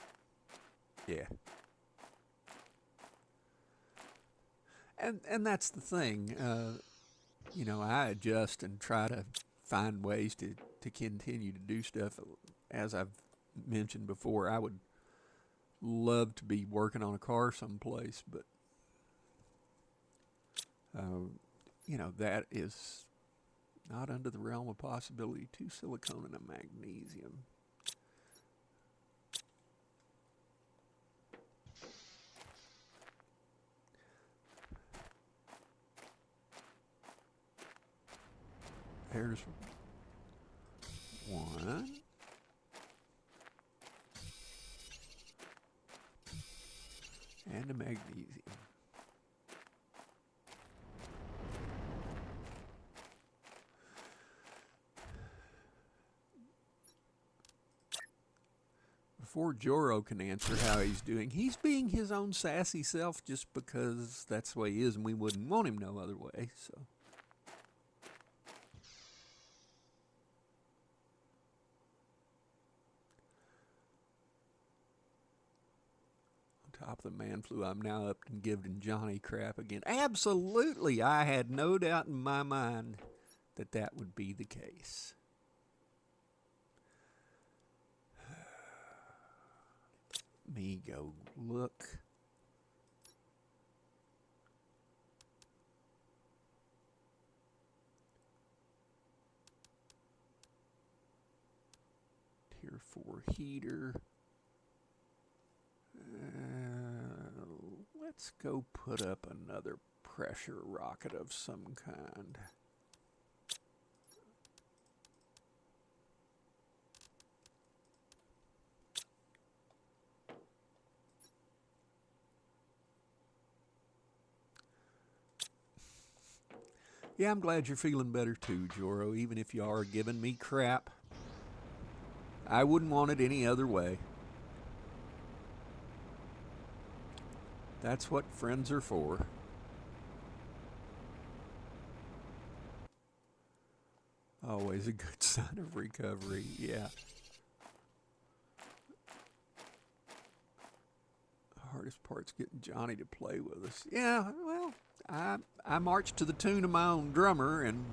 Yeah. And that's the thing. I adjust and try to find ways to continue to do stuff. As I've mentioned before, I would love to be working on a car someplace, but that is not under the realm of possibility. 2 silicone and a magnesium. There's one. And a magnesium. Before Joro can answer how he's doing, he's being his own sassy self just because that's the way he is and we wouldn't want him no other way, so. On top of the man flu, I'm now up and giving Johnny crap again. Absolutely, I had no doubt in my mind that that would be the case. Me go look. Tier 4 heater. Let's go put up another pressure rocket of some kind. Yeah, I'm glad you're feeling better too, Joro, even if you are giving me crap. I wouldn't want it any other way. That's what friends are for. Always a good sign of recovery, yeah. The hardest part's getting Johnny to play with us. Yeah, well, I march to the tune of my own drummer, and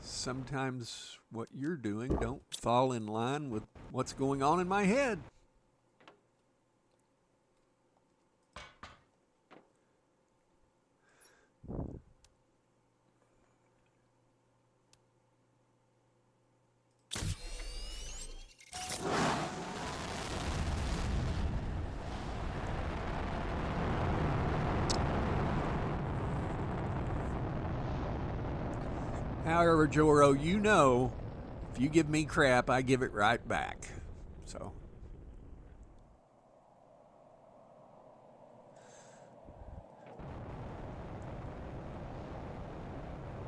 sometimes what you're doing don't fall in line with what's going on in my head. However, Joro, you know, if you give me crap, I give it right back. So.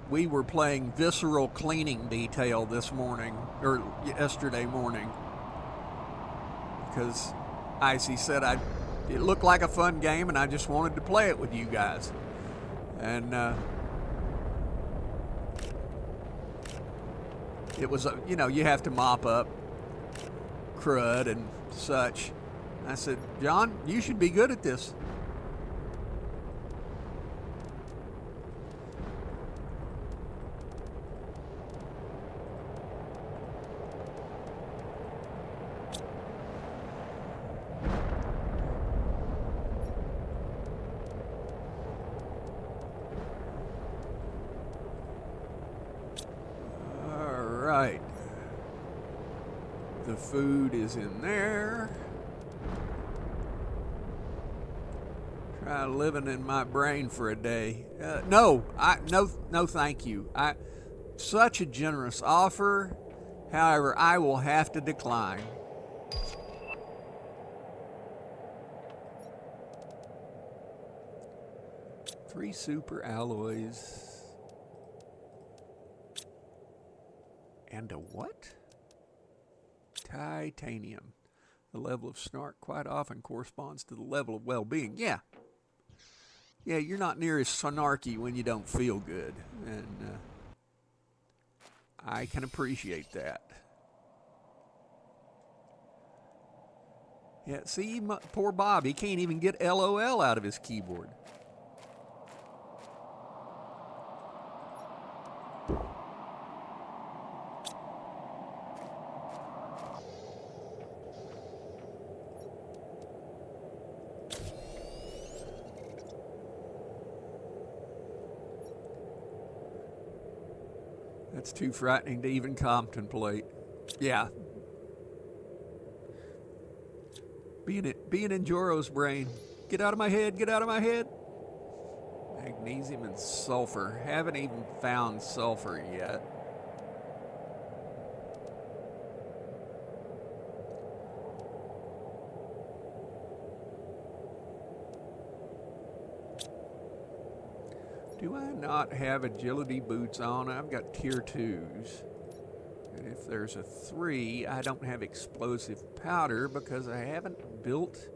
We were playing Visceral Cleaning Detail this morning, or yesterday morning, because Icy said it looked like a fun game and I just wanted to play it with you guys. And it was, you know, you have to mop up crud and such. I said, John, you should be good at this. The food is in there. Try living in my brain for a day. No, thank you. Such a generous offer. However, I will have to decline. Three super alloys. And a what? Titanium. The level of snark quite often corresponds to the level of well-being. Yeah. Yeah, you're not near as snarky when you don't feel good. And I can appreciate that. Yeah, see, poor Bob, he can't even get LOL out of his keyboard. That's too frightening to even contemplate. Yeah. Being in Joro's brain. Get out of my head, get out of my head. Magnesium and sulfur. Haven't even found sulfur yet. Do I not have agility boots on? I've got tier 2s. And if there's a 3, I don't have explosive powder because I haven't built.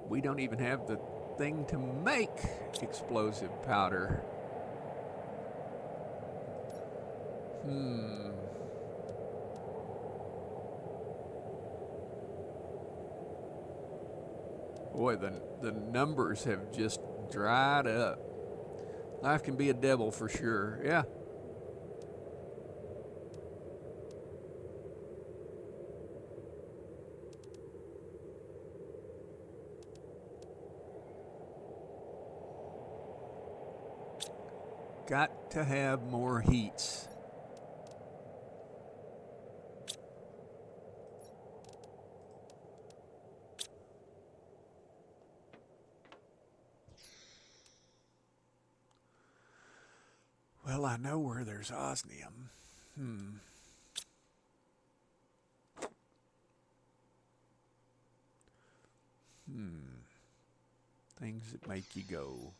We don't even have the thing to make explosive powder. Boy, the numbers have just dried up. Life can be a devil for sure. Yeah. Got to have more heats. Well, I know where there's osmium. Things that make you go,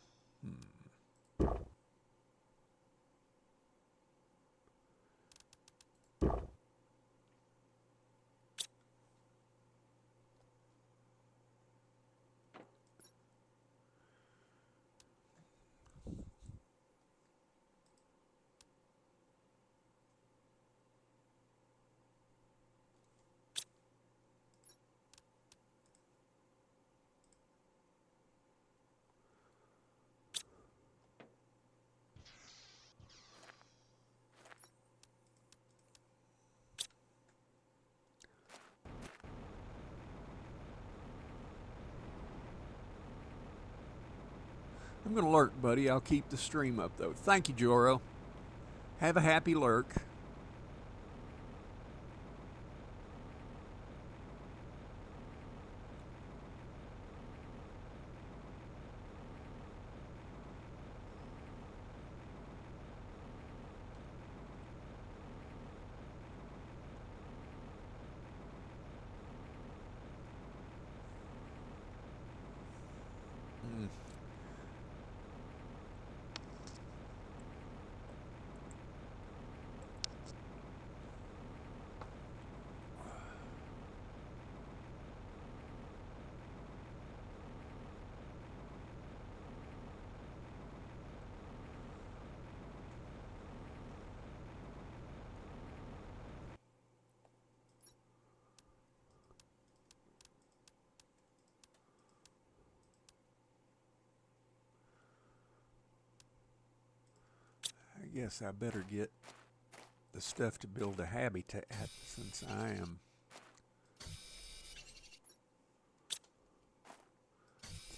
I'm going to lurk, buddy. I'll keep the stream up, though. Thank you, Joro. Have a happy lurk. I guess I better get the stuff to build a habitat since I am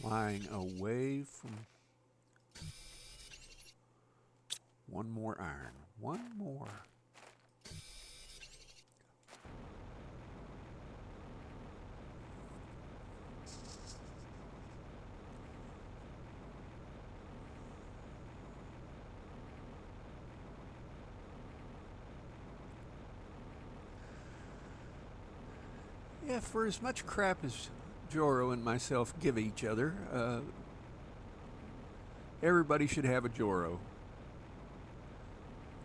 flying away from one more iron. One more. Yeah, for as much crap as Joro and myself give each other, everybody should have a Joro.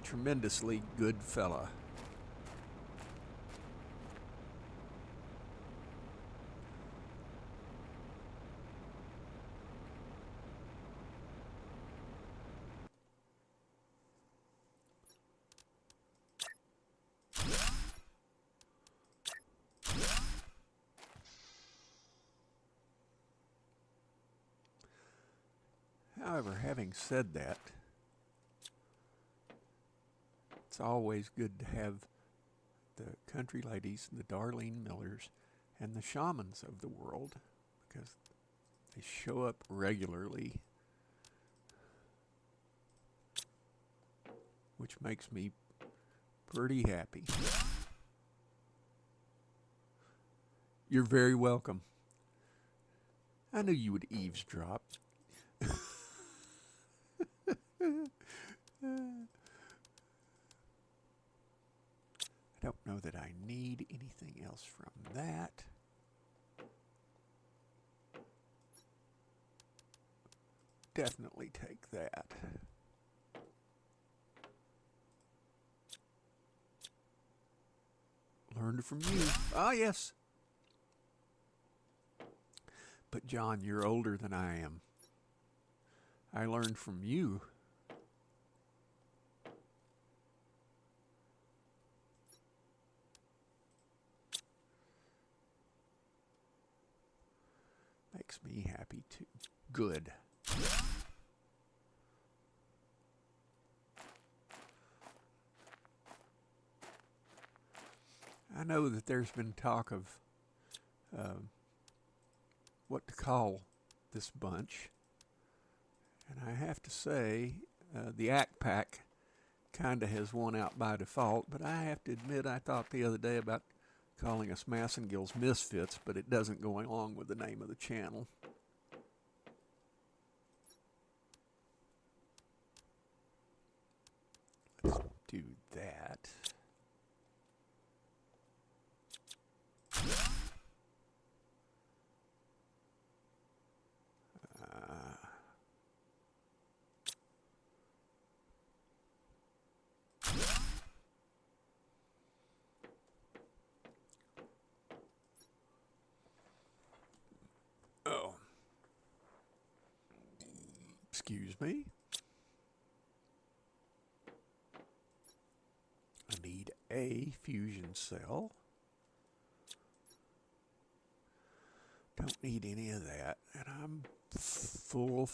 Tremendously good fella. However, having said that, it's always good to have the country ladies, the Darlene Millers, and the shamans of the world, because they show up regularly, which makes me pretty happy. You're very welcome. I knew you would eavesdrop. I don't know that I need anything else from that. Definitely take that. Learned from you. Ah, yes. But John, you're older than I am. I learned from you. Makes me happy too. Good. I know that there's been talk of what to call this bunch. And I have to say, the Act Pack kind of has won out by default, but I have to admit I thought the other day about calling us Massengill's Misfits, but it doesn't go along with the name of the channel. Let's do that. Oh. Excuse me. I need a fusion cell. Don't need any of that. And I'm full.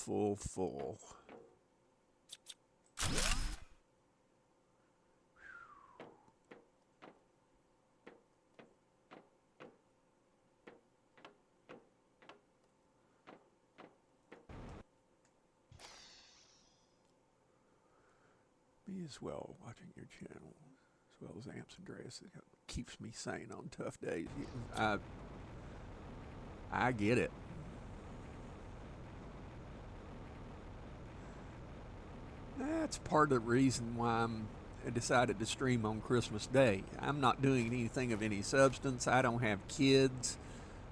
Me as well, watching your channel, as well as Amps Andreas. It keeps me sane on tough days. I get it. That's part of the reason why I decided to stream on Christmas Day. I'm not doing anything of any substance. I don't have kids.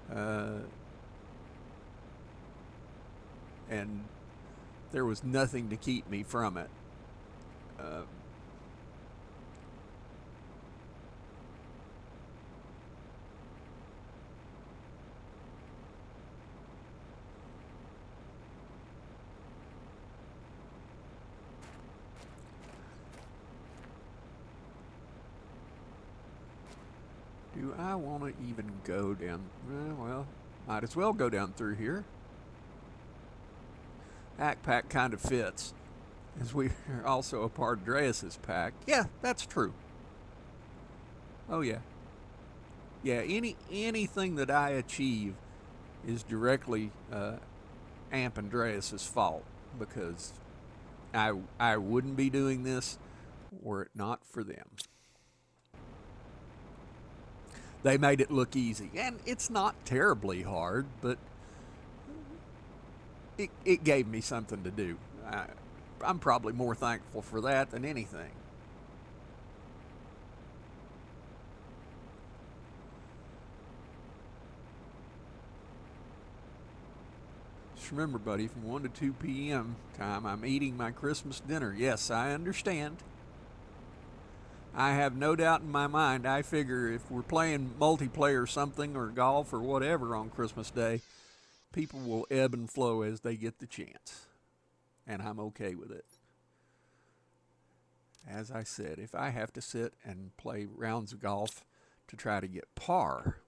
And there was nothing to keep me from it. Do I want to even go down? Well, might as well go down through here. Act Pack kind of fits, as we are also a part of Dreas's pack. Yeah, that's true. Oh yeah. Yeah, anything that I achieve is directly Amp Andreas's fault, because I wouldn't be doing this were it not for them. They made it look easy, and it's not terribly hard, but it gave me something to do. I'm probably more thankful for that than anything. Just remember, buddy, from 1 to 2 p.m. time, I'm eating my Christmas dinner. Yes, I understand. I have no doubt in my mind. I figure if we're playing multiplayer something or golf or whatever on Christmas Day, people will ebb and flow as they get the chance. And I'm okay with it. As I said, if I have to sit and play rounds of golf to try to get par,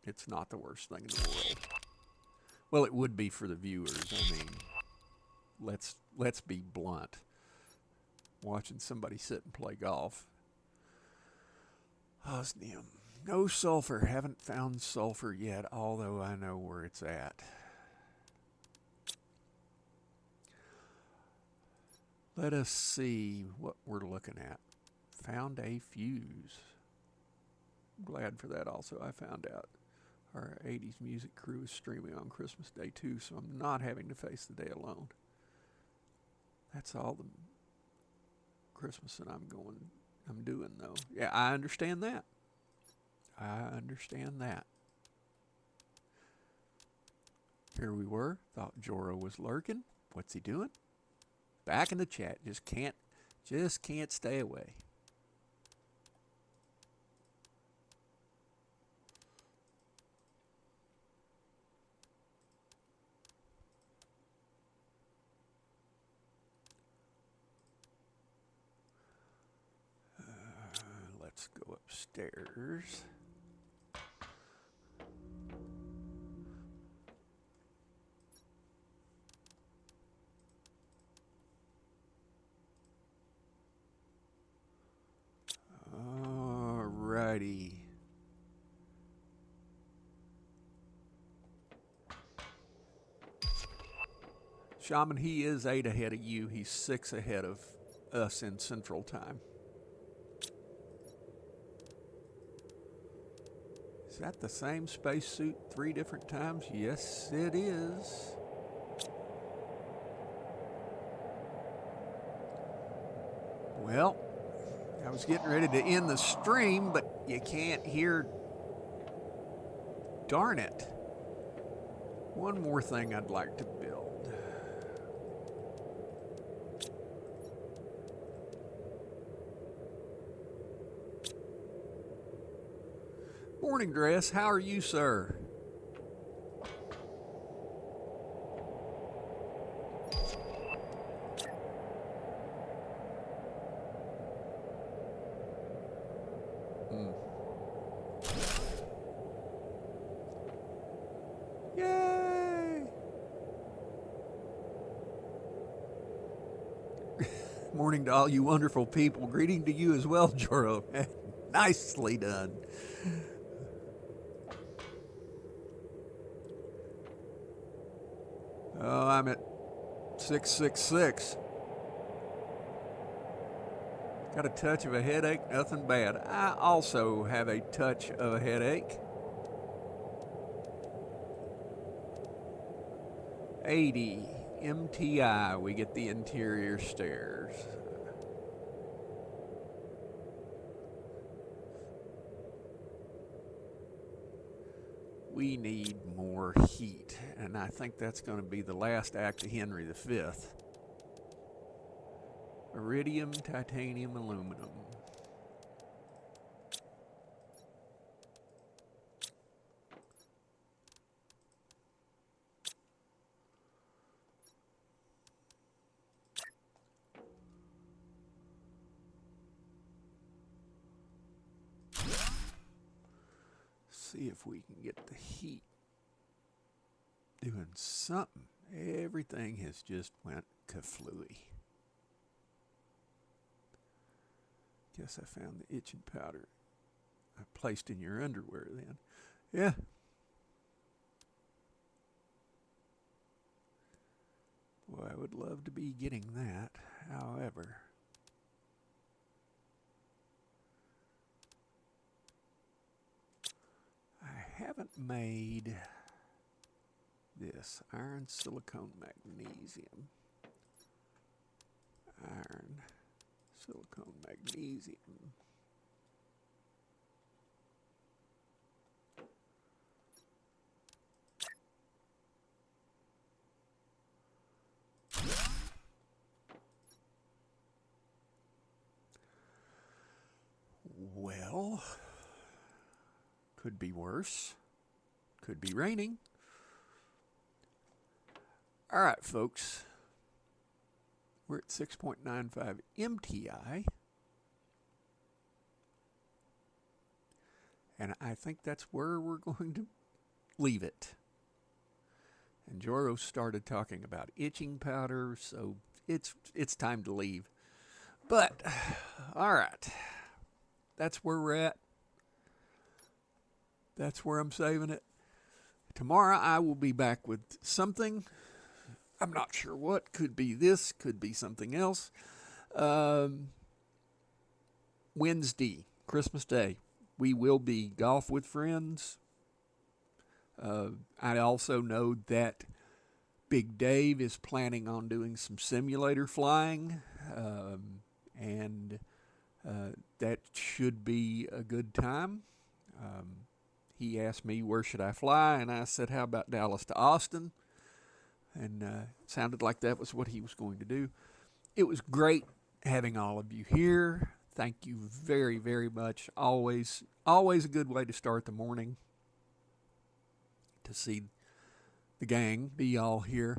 it's not the worst thing in the world. Well, it would be for the viewers. I mean, let's be blunt. Watching somebody sit and play golf. Osmium. No sulfur. Haven't found sulfur yet, although I know where it's at. Let us see what we're looking at. Found a fuse. glad for that also. I found out our 80s music crew is streaming on Christmas Day too, so I'm not having to face the day alone. That's all the Christmas that I'm doing though. Yeah, I understand that. I understand that. Here we were. Thought Joro was lurking. What's he doing? Back in the chat. Just can't stay away. Let's go upstairs. Alrighty. Shaman, he is 8 ahead of you. He's 6 ahead of us in Central Time. Is that the same spacesuit 3 different times? Yes, it is. Well, I was getting ready to end the stream, but you can't hear. Darn it. One more thing I'd like to build. Morning, Dress. How are you, sir? Yay! Morning to all you wonderful people. Greeting to you as well, Joro. Nicely done. Oh, I'm at 666. Got a touch of a headache, nothing bad. I also have a touch of a headache. 80 MTI, we get the interior stairs. We need more heat, and I think that's going to be the last act of Henry V. Iridium, titanium, aluminum. See if we can get the heat doing something. Everything has just went kaflooey. Guess I found the itching powder I placed in your underwear then. Yeah. Boy, I would love to be getting that. However, I haven't made this iron, silicone, magnesium. Iron, silicone, magnesium. Well, could be worse. Could be raining. All right, folks. We're at 6.95 MTI. And I think that's where we're going to leave it. And Joro started talking about itching powder, so it's time to leave. But, all right. That's where we're at. That's where I'm saving it. Tomorrow I will be back with something. I'm not sure what. Could be this. Could be something else. Wednesday, Christmas Day. we will be Golf with Friends. I also know that Big Dave is planning on doing some simulator flying, and that should be a good time. He asked me where should I fly, and I said, how about Dallas to Austin? And it sounded like that was what he was going to do. It was great having all of you here. Thank you very, very much. Always a good way to start the morning, to see the gang be all here.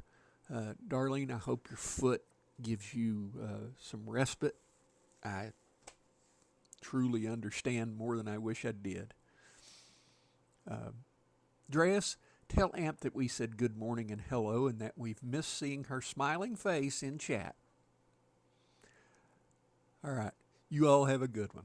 Darlene, I hope your foot gives you some respite. I truly understand more than I wish I did. Dreas, tell Amp that we said good morning and hello, and that we've missed seeing her smiling face in chat. All right. You all have a good one.